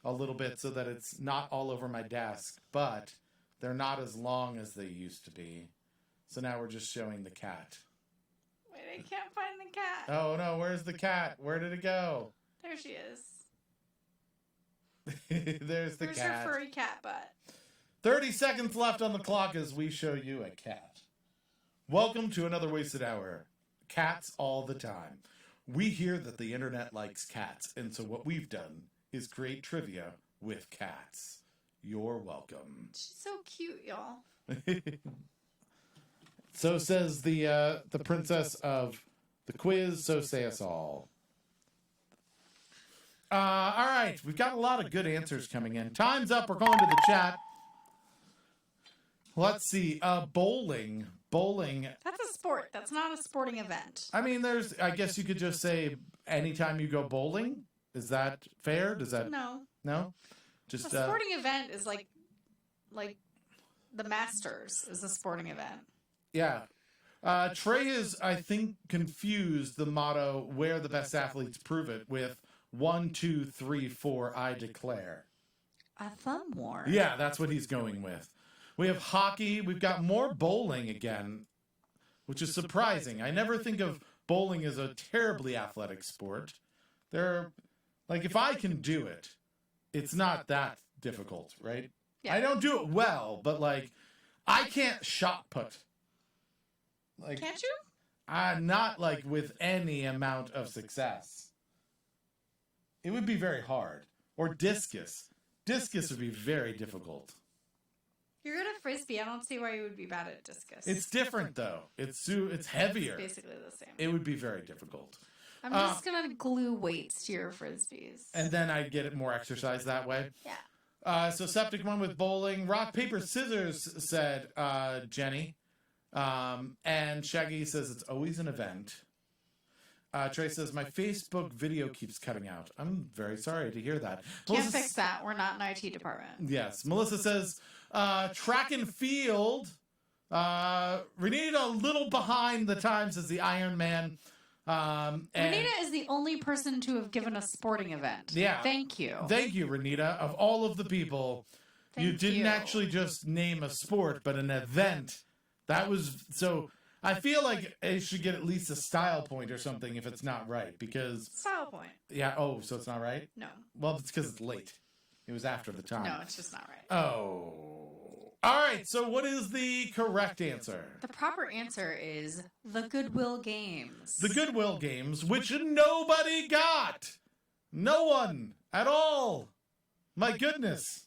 a little bit so that it's not all over my desk, but they're not as long as they used to be. So now we're just showing the cat. Wait, I can't find the cat. Oh no, where's the cat? Where did it go? There she is. There's the Where's cat. her furry cat butt? 30 seconds left on the clock as we show you a cat. Welcome to another wasted hour. Cats all the time. We hear that the internet likes cats, and so what we've done is create trivia with cats. You're welcome. She's so cute, y'all. So says the princess of the quiz, so say us all. All right, we've got a lot of good answers coming in. Time's up. We're going to the chat. Let's see. Bowling. That's a sport. That's not a sporting event. I mean, I guess you could just say anytime you go bowling. Is that fair? Does that? No? Just a sporting event is like the Masters is a sporting event. Yeah. Trey is, I think, confused the motto, where the best athletes prove it, with 1, 2, 3, 4, I declare. A thumb war. Yeah, that's what he's going with. We have hockey. We've got more bowling again, which is surprising. I never think of bowling is a terribly athletic sport. Like, if I can do it, it's not that difficult, right? Yeah. I don't do it well, but like, I can't shot put. Like, Can't you? not like with any amount of success. It would be very hard. Or discus. Discus would be very difficult. You're good at frisbee. I don't see why you would be bad at discus. It's different though. It's heavier. It's basically the same. It would be very difficult. I'm just gonna glue weights to your frisbees. And then I'd get it more exercise that way. Yeah. So Septic won with bowling. Rock, paper, scissors, said Jenny. And Shaggy says it's always an event. Trey says, my Facebook video keeps cutting out. I'm very sorry to hear that. Can't fix that. We're not an IT department. Yes. Melissa says, track and field. Renita a little behind the times as the Iron Man. And Renita is the only person to have given a sporting event. Yeah. Thank you. Thank you, Renita. Of all of the people, you Thank didn't you. actually just name a sport, but an event. That was so. I feel like it should get at least a style point or something if it's not right, because Style point. yeah. Oh, so it's not right. No. Well, it's because it's late. It was after the time. No, it's just not right. Oh. All right. So what is the correct answer? The proper answer is the Goodwill Games. The Goodwill Games, which nobody got. No one at all. My goodness.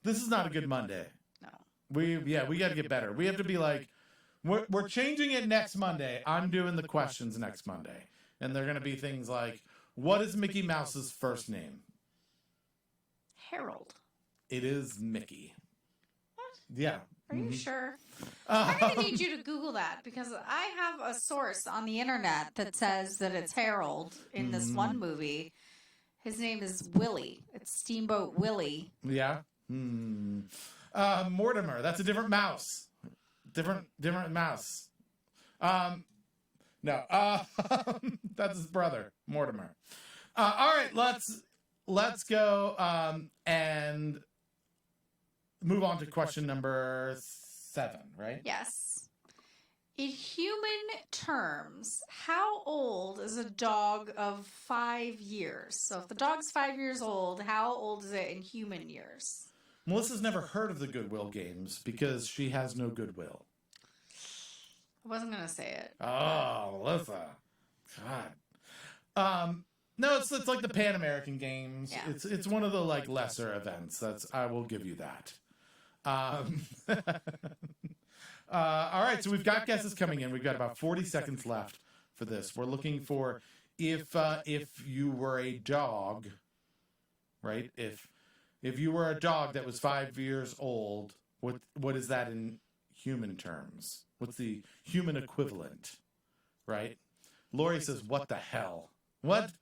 This is not a good Monday. No. We got to get better. We have to be like, we're changing it next Monday. I'm doing the questions next Monday. And they're going to be things like, what is Mickey Mouse's first name? Harold. It is Mickey. What? Yeah. Are you sure? I'm going to need you to Google that because I have a source on the internet that says that it's Harold in this one movie. His name is Willie. It's Steamboat Willie. Yeah. Mortimer. That's a different mouse. Different mouse. No. That's his brother, Mortimer. All right, let's go and move on to question number 7, right? Yes. In human terms, how old is a dog of 5 years? So if the dog's 5 years old, how old is it in human years? Melissa's never heard of the Goodwill Games because she has no goodwill. I wasn't going to say it. Oh, Melissa. God. No, it's like the Pan American Games. Yeah. It's one of the like lesser events. I will give you that. All right, so we've got guesses coming in. We've got about 40 seconds left for this. We're looking for if you were a dog, right? If you were a dog that was 5 years old, what is that in human terms? What's the human equivalent, right? Lori says, "What the hell? What's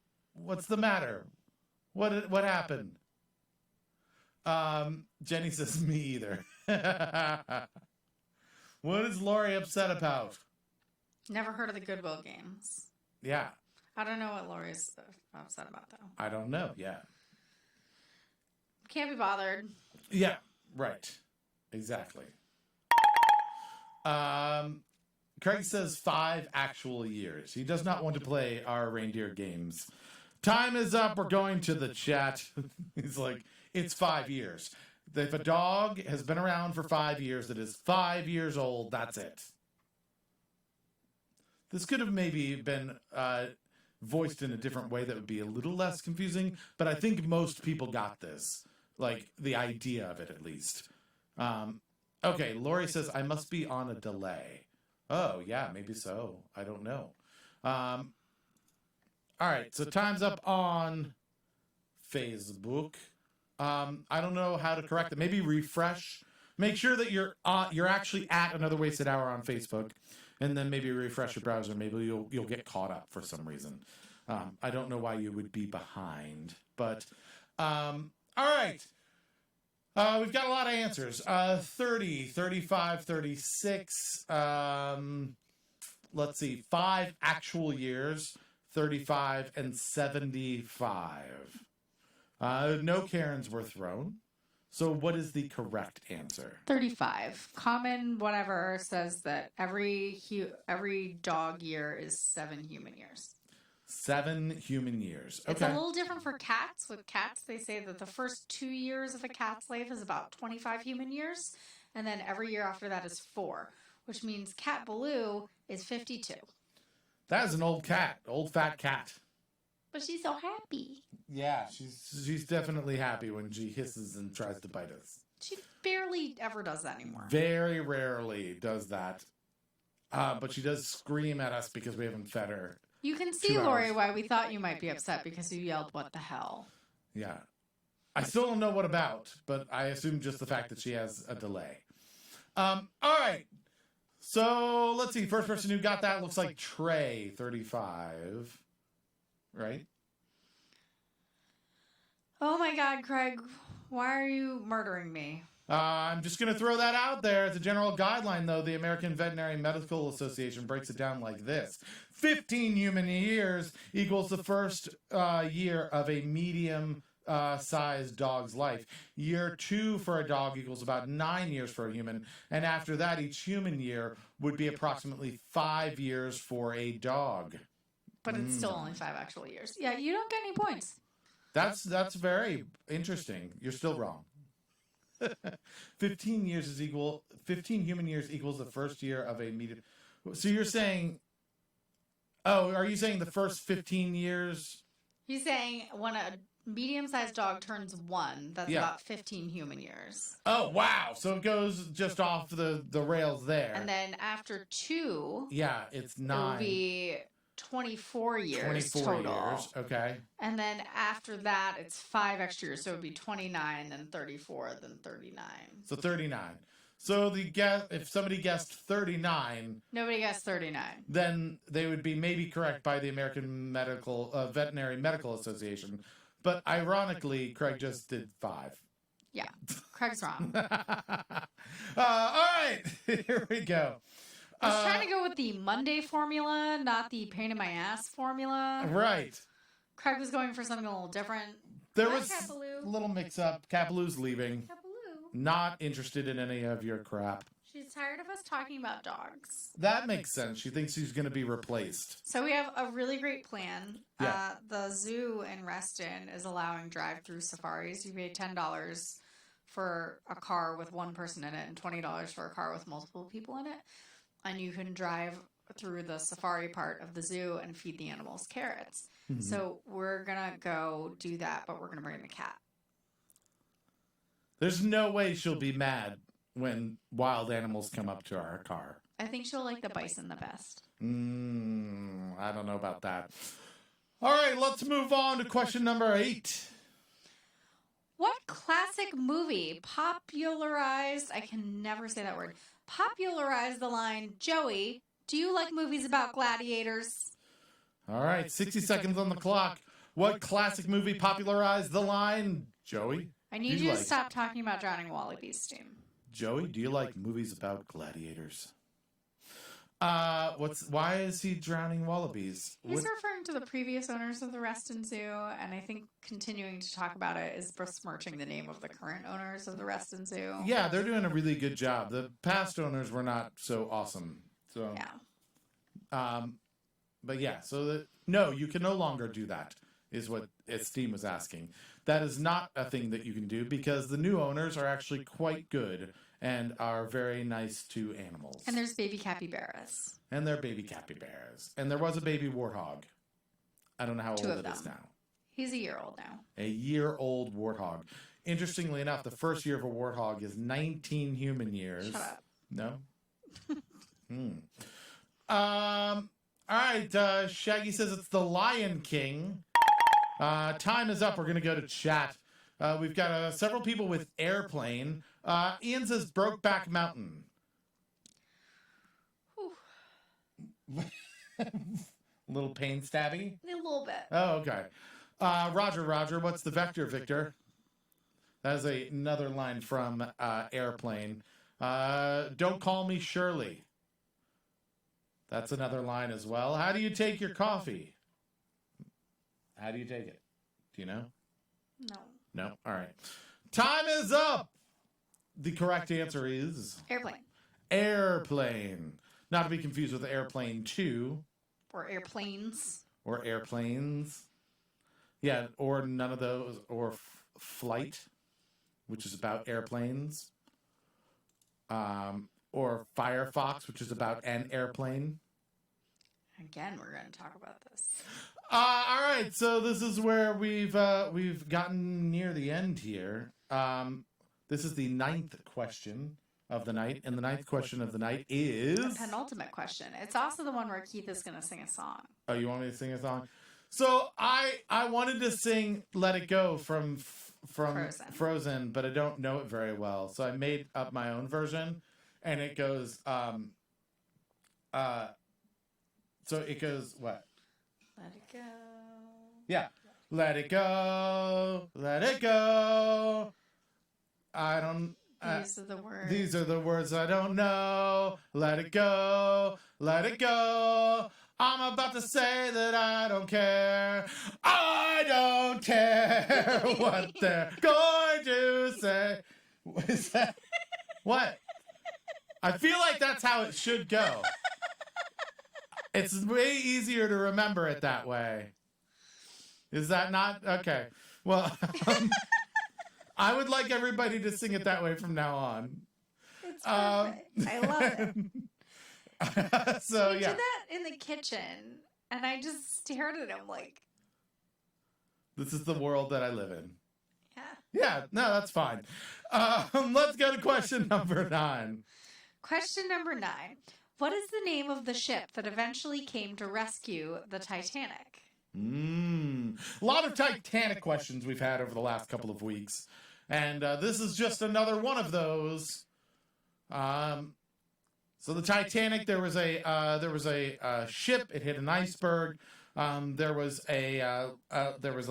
the matter? What happened?" Jenny says, "Me either." What is Lori upset about? Never heard of the Goodwill Games. Yeah, I don't know what Lori's upset about, though. I don't know. Yeah, Can't be bothered. yeah, right, exactly. Craig says 5 actual years. He does not want to play our reindeer games. Time is up. We're going to the chat. He's like, it's 5 years. If a dog has been around for 5 years, that is 5 years old, that's it. This could have maybe been voiced in a different way that would be a little less confusing, but I think most people got this, like the idea of it at least. Okay, Lori says, I must be on a delay. Oh, yeah, maybe so. I don't know. All right, so time's up on Facebook. I don't know how to correct it. Maybe refresh. Make sure that you're actually at Another Wasted Hour on Facebook, and then maybe refresh your browser. Maybe you'll get caught up for some reason. I don't know why you would be behind, but all right. We've got a lot of answers. 30, 35, 36. Let's see. 5 actual years, 35 and 75. No Karens were thrown. So what is the correct answer? 35. Common whatever says that every dog year is 7 human years. 7 human years. It's a Okay. little different for cats. With cats, they say that the first 2 years of a cat's life is about 25 human years, and then every year after that is 4, which means Cat Baloo is 52. That is an old cat. Old fat cat. But she's so happy. Yeah, she's definitely happy when she hisses and tries to bite us. She barely ever does that anymore. Very rarely does that. But she does scream at us because we haven't fed her. You can see, 2 Lori, hours. why we thought you might be upset because you yelled, "What the hell?" Yeah. I still don't know what about, but I assume just the fact that she has a delay. All right. So let's see. First person who got that looks like Trey, 35. Right? Oh my God, Craig, why are you murdering me? I'm just going to throw that out there. As a general guideline, though, the American Veterinary Medical Association breaks it down like this. 15 human years equals the first year of a medium-sized dog's life. Year 2 for a dog equals about 9 years for a human. And after that, each human year would be approximately 5 years for a dog. But it's still only 5 actual years. Yeah, you don't get any points. That's very interesting. You're still wrong. 15 human years equals the first year of a medium. So you're saying, are you saying the first 15 years? He's saying when a medium-sized dog turns 1, that's Yeah. about 15 human years. Oh, wow. So it goes just off the rails there. And then after 2, Yeah, it's it will 9. be 24 years 24 total. years. Okay. And then after that, it's 5 extra years. So it would be 29, then 34, then 39. So 39. So if somebody guessed 39, Nobody guessed 39. then they would be maybe correct by the American Veterinary Medical Association. But ironically, Craig just did 5. Yeah, Craig's wrong. All right, here we go. I was trying to go with the Monday formula, not the pain in my ass formula. Right. Craig was going for something a little different. There Hi, was Capaloo. a little mix-up. Capaloo's leaving. Capaloo. Not interested in any of your crap. She's tired of us talking about dogs. That makes sense. She thinks she's going to be replaced. So we have a really great plan. Yeah. The zoo in Reston is allowing drive-through safaris. You pay $10 for a car with one person in it and $20 for a car with multiple people in it. And you can drive through the safari part of the zoo and feed the animals carrots. Mm-hmm. So we're going to go do that, but we're going to bring the cat. There's no way she'll be mad when wild animals come up to our car. I think she'll like the bison the best. I don't know about that. All right, let's move on to question number 8. What classic movie popularized, I can never say that word, popularized the line, "Joey, do you like movies about gladiators?" All right, 60 seconds on the clock. What classic movie popularized the line, Joey? I need do you to like- stop talking about Drowning Wallabies, Steam. Joey, do you like movies about gladiators? Why is he drowning wallabies? He's referring to the previous owners of the Reston Zoo, and I think continuing to talk about it is besmirching the name of the current owners of the Reston Zoo. Yeah, they're doing a really good job. The past owners were not so awesome. So, Yeah. but yeah, no, you can no longer do that, is what Esteem was asking. That is not a thing that you can do because the new owners are actually quite good and are very nice to animals. And there's baby capybaras. And they're baby capybaras. And there was a baby warthog. I don't know how 2 old of it is them. now. He's a year old now. A year-old warthog. Interestingly enough, the first year of a warthog is 19 human years. Shut up. No? All right, Shaggy says it's the Lion King. Time is up. We're going to go to chat. We've got several people with airplane. Ian says Brokeback Mountain. Little pain stabby? A little bit. Oh, okay. Roger, what's the vector, Victor? That is another line from Airplane. Don't call me Shirley. That's another line as well. How do you take your coffee? How do you take it? Do you know? No. No? All right. Time is up. The correct answer is Airplane. airplane. Not to be confused with Airplane 2 Or airplanes. or airplanes. Yeah, or none of those. Or Flight, which is about airplanes. Or Firefox, which is about an airplane. Again, we're going to talk about this. All right, so this is where we've gotten near the end here. This is the 9th question of the night, and the 9th question of the night is The penultimate question. It's also the one where Keith is going to sing a song. Oh, you want me to sing a song? So I wanted to sing "Let It Go" from Frozen, but I don't know it very well, so I made up my own version, and it goes so it goes what? Let it go. Yeah. Let it go, let it go. I don't. These are the words. These are the words I don't know. Let it go, let it go. I'm about to say that I don't care. I don't care what they're going to say. What is that? What? I feel like that's how it should go. It's way easier to remember it that way. Is that not? Okay. Well, I would like everybody to sing it that way from now on. It's perfect. I love it. So, He yeah. did that in the kitchen, and I just stared at him like, This is the world that I live in. yeah. Yeah, no, that's fine. Let's go to question number 9. Question number 9. What is the name of the ship that eventually came to rescue the Titanic? A lot of Titanic questions we've had over the last couple of weeks. And this is just another one of those. So the Titanic, there was a ship. It hit an iceberg. There was a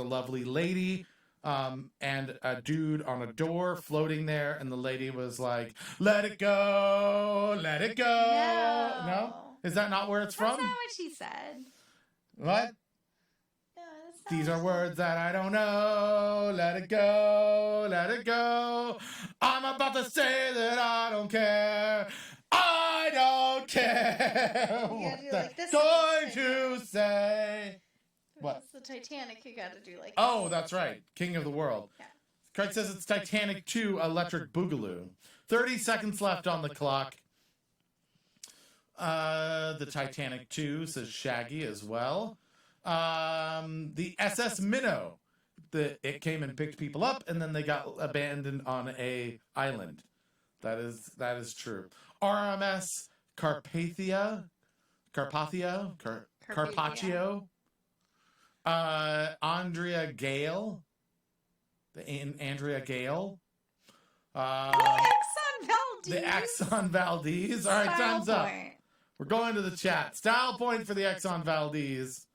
lovely lady and a dude on a door floating there, and the lady was like, "Let it go, let it go." No? Is that not where it's That's from? not what she said. What? No, that's not These what are she words that I don't know. Let it go, let it go. I'm about to say that I don't care. I don't care You what gotta do they're like this going with to say. What? It's the Titanic. You got to do like. Oh, this. that's right. King of the World. Yeah. Craig says it's Titanic 2 Electric Boogaloo. 30 seconds left on the clock. The Titanic 2 says Shaggy as well. The SS Minnow. It came and picked people up, and then they got abandoned on a island. That is true. RMS Carpathia. Carpaccio. Andrea Gale. Andrea Gale. Exxon Valdez. The Exxon Valdez. All right, Style time's up. point. We're going to the chat. Style point for the Exxon Valdez.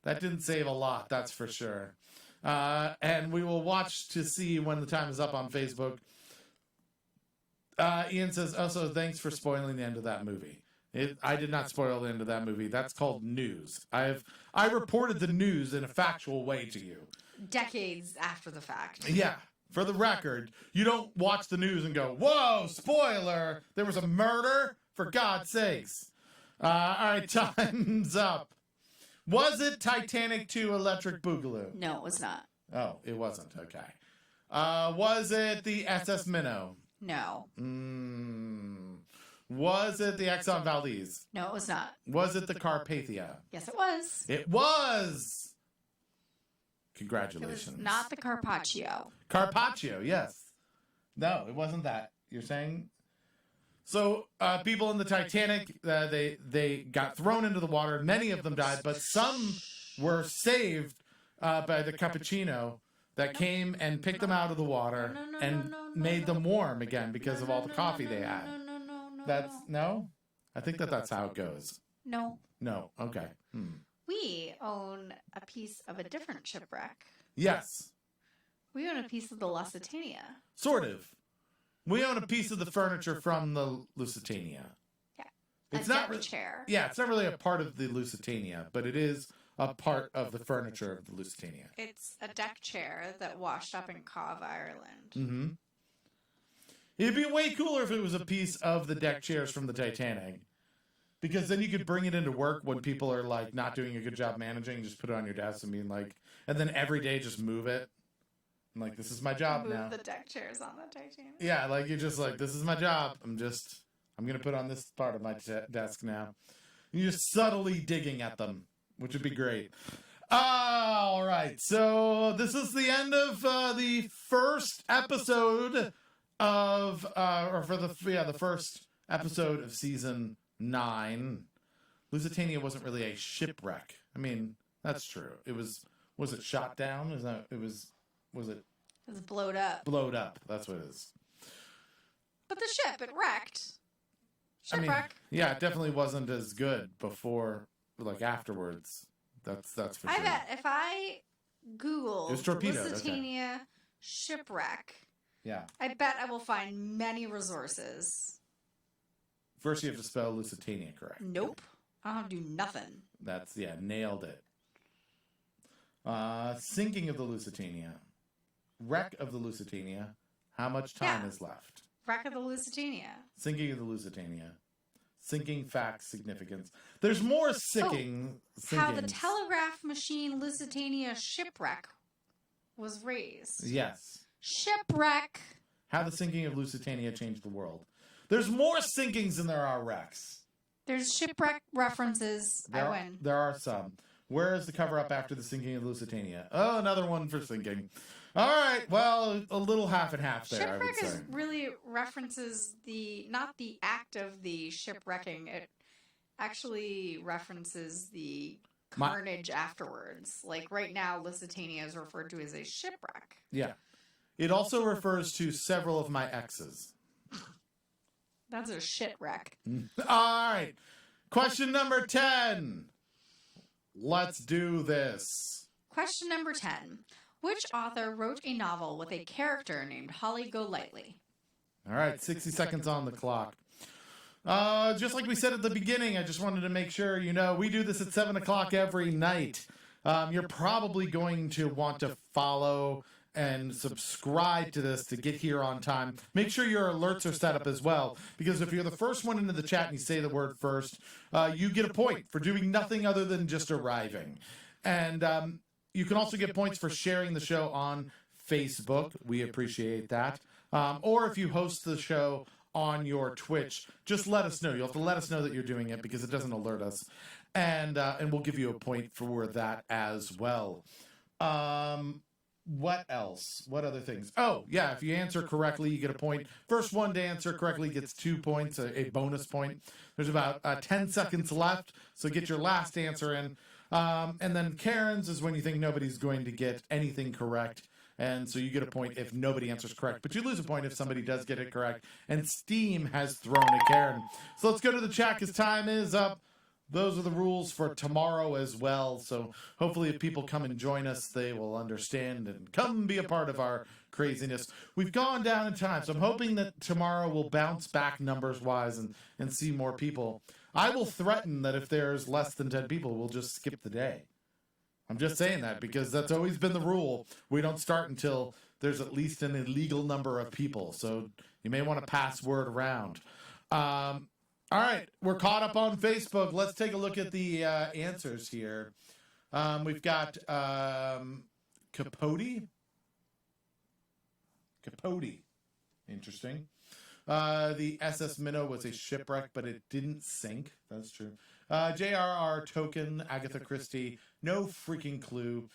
That didn't save a lot, that's for sure. And we will watch to see when the time is up on Facebook. Ian says, also, thanks for spoiling the end of that movie. I did not spoil the end of that movie. That's called news. I reported the news in a factual way to you. Decades after the fact. Yeah. For the record, you don't watch the news and go, whoa, spoiler, there was a murder? For God's sakes. All right, time's up. Was it Titanic 2 Electric Boogaloo? No, it was not. Oh, it wasn't. Okay. Was it the SS Minnow? No. Was it the Exxon Valdez? No, it was not. Was it the Carpathia? Yes, it was. It was. It Congratulations. was not the Carpaccio. Carpaccio, yes. No, it wasn't that. You're saying? So people in the Titanic, they got thrown into the water. Many of them died, but some were saved by the cappuccino that came and picked them out of the water and made them warm again because of all the coffee they had. That's no? I think that's how it goes. No. No. Okay. We own a piece of a different shipwreck. Yes. We own a piece of the Lusitania. Sort of. We own a piece of the furniture from the Lusitania. Yeah. It's a not deck really, chair. Yeah, it's not really a part of the Lusitania, but it is a part of the furniture of the Lusitania. It's a deck chair that washed up in Cove, Ireland. Mm-hmm. It'd be way cooler if it was a piece of the deck chairs from the Titanic. Because then you could bring it into work when people are like not doing a good job managing, just put it on your desk and being like, and then every day just move it. I'm like, this is my job Move now. the deck chairs on the Titanic. Yeah, like you're just like, this is my job. I'm gonna put on this part of my desk now. And you're just subtly digging at them, which would be great. All right, so this is the end of the first episode of, the first episode of season 9. Lusitania wasn't really a shipwreck. I mean, that's true. It was it shot down? Was it It was blowed up. blowed up? That's what it is. But the ship, it wrecked. I mean, Shipwreck. yeah, it definitely wasn't as good before, like afterwards. That's for I sure. bet if I Googled It was torpedoed, okay. Lusitania shipwreck, Yeah. I bet I will find many resources. First, you have to spell Lusitania correct. Nope. I don't have to do nothing. That's, nailed it. Sinking of the Lusitania. Wreck of the Lusitania. How much time Yeah. is left? Wreck of the Lusitania. Sinking of the Lusitania. Sinking facts, significance. There's more sinking. How the sinkings. telegraph machine Lusitania shipwreck was raised. Yes. Shipwreck. How the sinking of Lusitania changed the world. There's more sinkings than there are wrecks. There's shipwreck references. I win. There are some. Where is the cover-up after the sinking of Lusitania? Oh, another one for sinking. All right, well, a little half and half there, I would Shipwreck say. is really references not the act of the shipwrecking. It actually references the carnage afterwards. Like right now, Lusitania is referred to as a shipwreck. Yeah. It also refers to several of my exes. That's a shipwreck. All right. Question number 10. Let's do this. Question number 10. Which author wrote a novel with a character named Holly Golightly? All right, 60 seconds on the clock. Just like we said at the beginning, I just wanted to make sure, we do this at 7 o'clock every night. You're probably going to want to follow and subscribe to this to get here on time. Make sure your alerts are set up as well, because if you're the first one into the chat and you say the word first, you get a point for doing nothing other than just arriving. And you can also get points for sharing the show on Facebook. We appreciate that. Or if you host the show on your Twitch, just let us know. You'll have to let us know that you're doing it because it doesn't alert us. And we'll give you a point for that as well. What else? What other things? Oh, yeah, if you answer correctly, you get a point. First one to answer correctly gets 2 points, a bonus point. There's about 10 seconds left, so get your last answer in. And then Karen's is when you think nobody's going to get anything correct. And so you get a point if nobody answers correct. But you lose a point if somebody does get it correct. And Steam has thrown a Karen. So let's go to the chat because time is up. Those are the rules for tomorrow as well. So hopefully if people come and join us, they will understand and come be a part of our craziness. We've gone down in time, so I'm hoping that tomorrow will bounce back numbers-wise and see more people. I will threaten that if there's less than 10 people, we'll just skip the day. I'm just saying that because that's always been the rule. We don't start until there's at least an illegal number of people. So you may want to pass word around. All right, we're caught up on Facebook. Let's take a look at the answers here. We've got Capote. Capote. Interesting. The SS Minnow was a shipwreck, but it didn't sink. That's true. J.R.R. Tolkien, Agatha Christie. No freaking clue.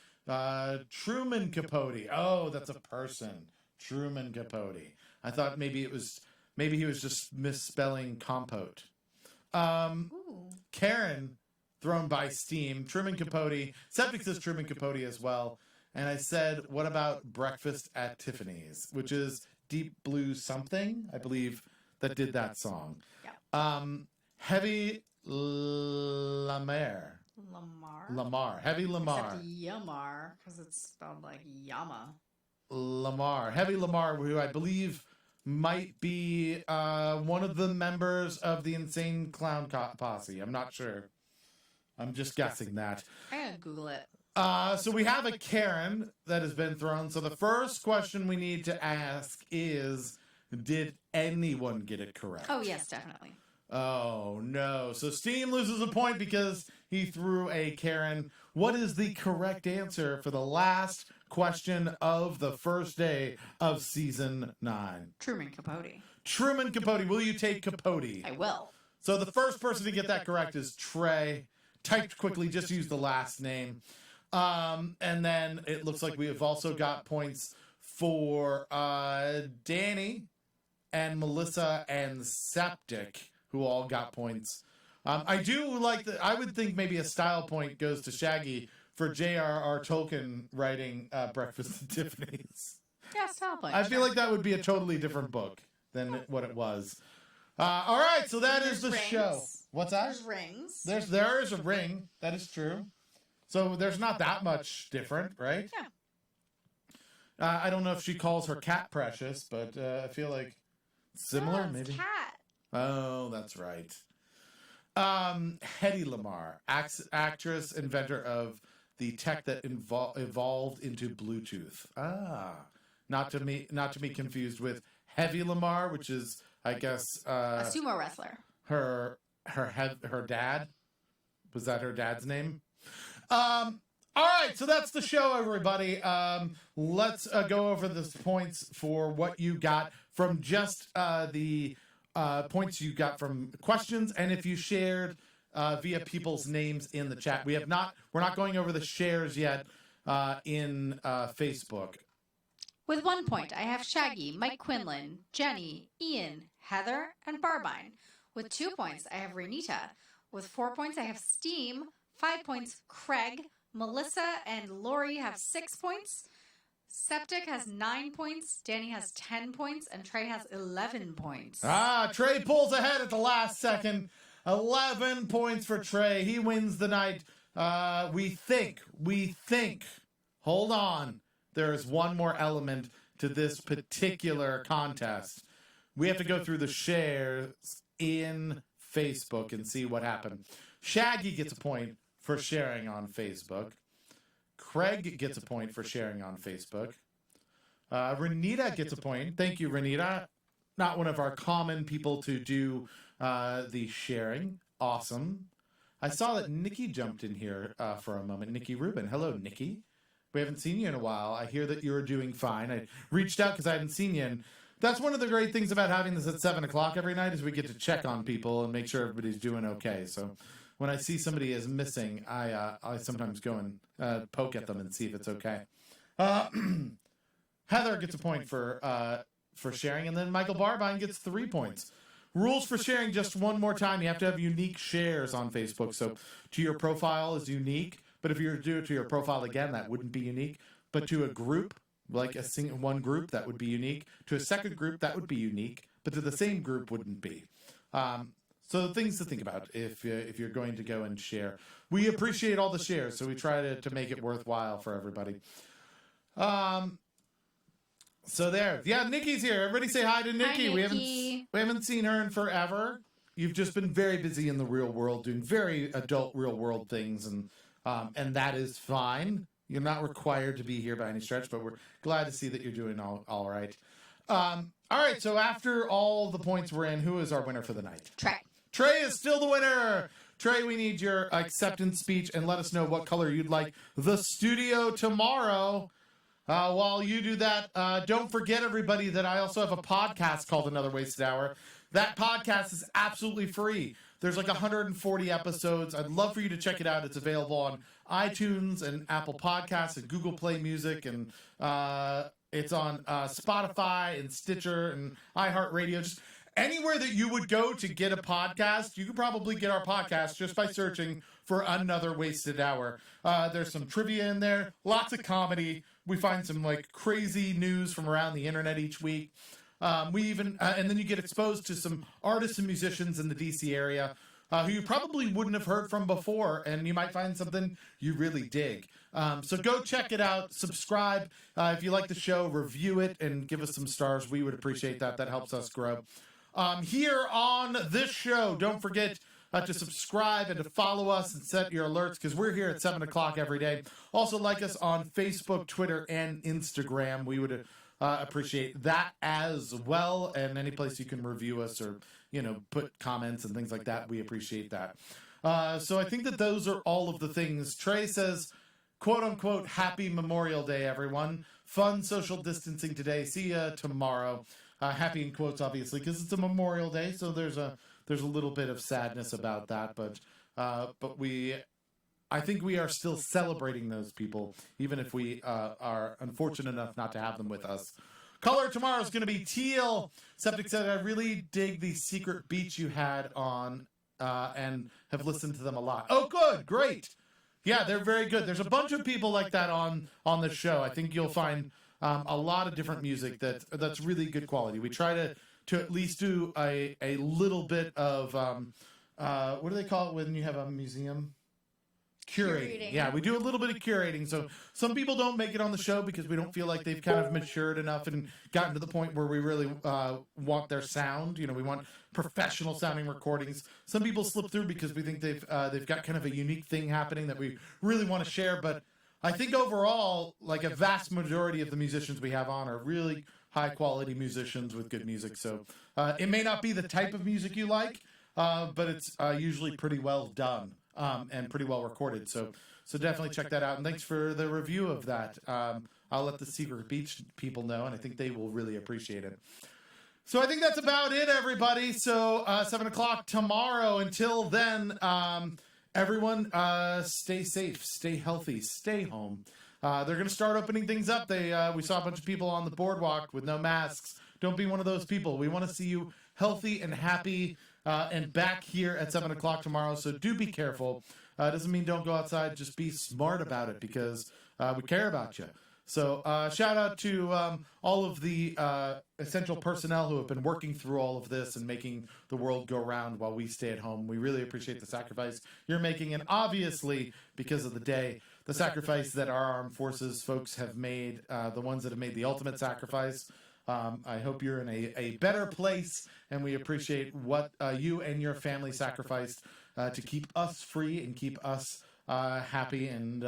Truman Capote. Oh, that's a person. Truman Capote. I thought maybe he was just misspelling compote. Karen, thrown by Steam. Truman Capote. Septic says Truman Capote as well. And I said, what about Breakfast at Tiffany's, which is Deep Blue Something, I believe, that did that song. Yeah. Heavy Lamar. Lamar. Heavy Lamar. Except Yamar, because it's spelled like Yama. Lamar. Heavy Lamar, who I believe might be one of the members of the Insane Clown Posse. I'm not sure. I'm just guessing that. I'm gonna Google it. So we have a Karen that has been thrown. So the first question we need to ask is, did anyone get it correct? Oh yes, definitely. Oh, no. So Steam loses a point because he threw a Karen. What is the correct answer for the last question of the first day of season 9? Truman Capote. Truman Capote. Will you take Capote? I will. So the first person to get that correct is Trey. Typed quickly, just use the last name. And then it looks like we have also got points for Danny and Melissa and Septic, who all got points. I do like that. I would think maybe a style point goes to Shaggy for J.R.R. Tolkien writing Breakfast at Tiffany's. Yeah, style point. I feel like that would be a totally different book than what it was. All right, so that is the There's show. rings. What's that? There's rings. There is a ring. That is true. So there's not that much different, right? Yeah. I don't know if she calls her cat Precious, but I feel like similar, No, it's maybe. Cat. Oh, that's right. Hedy Lamarr, actress, inventor of the tech that evolved into Bluetooth. Not to be confused with Heavy Lamar, which is, I guess, A sumo wrestler. her dad. Was that her dad's name? All right, so that's the show, everybody. Let's go over the points for what you got from just the points you got from questions, and if you shared via people's names in the chat. We're not going over the shares yet in Facebook. With 1 point, I have Shaggy, Mike Quinlan, Jenny, Ian, Heather, and Barbine. With 2 points, I have Renita. With 4 points, I have Steam. 5 points, Craig. Melissa and Lori have 6 points. Septic has 9 points. Danny has 10 points. And Trey has 11 points. Trey pulls ahead at the last second. 11 points for Trey. He wins the night. We think. Hold on. There is one more element to this particular contest. We have to go through the shares in Facebook and see what happened. Shaggy gets a point for sharing on Facebook. Craig gets a point for sharing on Facebook. Renita gets a point. Thank you, Renita. Not one of our common people to do the sharing. Awesome. I saw that Nikki jumped in here for a moment. Nikki Rubin. Hello, Nikki. We haven't seen you in a while. I hear that you're doing fine. I reached out because I hadn't seen you. And that's one of the great things about having this at 7 o'clock every night is we get to check on people and make sure everybody's doing okay. So when I see somebody is missing, I sometimes go and poke at them and see if it's okay. Heather gets a point for sharing, and then Michael Barbine gets 3 points. Rules for sharing, just one more time. You have to have unique shares on Facebook. So to your profile is unique, but if you were to do it to your profile again, that wouldn't be unique. But to a group, like one group, that would be unique. To a second group, that would be unique. But to the same group, wouldn't be. So things to think about if you're going to go and share. We appreciate all the shares, so we try to make it worthwhile for everybody. So there. Yeah, Nikki's here. Everybody say hi to Nikki. Hi, Nikki. We haven't seen her in forever. You've just been very busy in the real world, doing very adult real world things, and that is fine. You're not required to be here by any stretch, but we're glad to see that you're doing all right. All right, so after all the points we're in, who is our winner for the night? Trey. Trey is still the winner. Trey, we need your acceptance speech and let us know what color you'd like the studio tomorrow. While you do that, don't forget, everybody, that I also have a podcast called Another Wasted Hour. That podcast is absolutely free. There's like 140 episodes. I'd love for you to check it out. It's available on iTunes and Apple Podcasts and Google Play Music, and it's on Spotify and Stitcher and iHeartRadio. Just anywhere that you would go to get a podcast, you could probably get our podcast just by searching for Another Wasted Hour. There's some trivia in there, lots of comedy. We find some like crazy news from around the internet each week. We even and then you get exposed to some artists and musicians in the DC area who you probably wouldn't have heard from before, and you might find something you really dig. So go check it out. Subscribe if you like the show. Review it and give us some stars. We would appreciate that. That helps us grow. Here on this show, don't forget to subscribe and to follow us and set your alerts because we're here at 7 o'clock every day. Also, like us on Facebook, Twitter, and Instagram. We would appreciate that as well. And any place you can review us or, put comments and things like that, we appreciate that. So I think that those are all of the things. Trey says, quote unquote, happy Memorial Day, everyone. Fun social distancing today. See ya tomorrow. Happy in quotes, obviously, because it's a Memorial Day, so there's a little bit of sadness about that, but I think we are still celebrating those people, even if we are unfortunate enough not to have them with us. Color tomorrow is going to be teal. Septic said, I really dig the secret beach you had on and have listened to them a lot. Oh, good. Great. Yeah, they're very good. There's a bunch of people like that on the show. I think you'll find a lot of different music that's really good quality. We try to at least do a little bit of, what do they call it when you have a museum? Curating. Yeah, we do a little bit of curating. So some people don't make it on the show because we don't feel like they've kind of matured enough and gotten to the point where we really want their sound. We want professional sounding recordings. Some people slip through because we think they've got kind of a unique thing happening that we really want to share. But I think overall, like a vast majority of the musicians we have on are really high quality musicians with good music. So it may not be the type of music you like, but it's usually pretty well done. And pretty well recorded. So definitely check that out. And thanks for the review of that. I'll let the Secret Beach people know, and I think they will really appreciate it. So I think that's about it, everybody. So 7 o'clock tomorrow. Until then, everyone stay safe, stay healthy, stay home. They're going to start opening things up. We saw a bunch of people on the boardwalk with no masks. Don't be one of those people. We want to see you healthy and happy and back here at 7 o'clock tomorrow. So do be careful. Doesn't mean don't go outside. Just be smart about it because we care about you. So shout out to all of the essential personnel who have been working through all of this and making the world go round while we stay at home. We really appreciate the sacrifice you're making. And obviously, because of the day, the sacrifice that our armed forces folks have made, the ones that have made the ultimate sacrifice. I hope you're in a better place, and we appreciate what you and your family sacrificed to keep us free and keep us happy and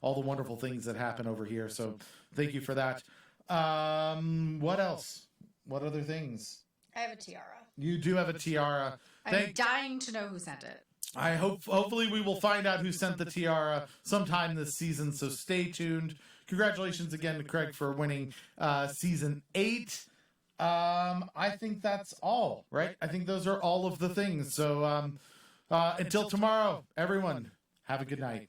all the wonderful things that happen over here. So thank you for that. What else? What other things? I have a tiara. You do have a tiara. I'm dying to know who sent it. I hopefully we will find out who sent the tiara sometime this season, so stay tuned. Congratulations again to Craig for winning season 8. I think that's all, right? I think those are all of the things. So until tomorrow, everyone, have a good night.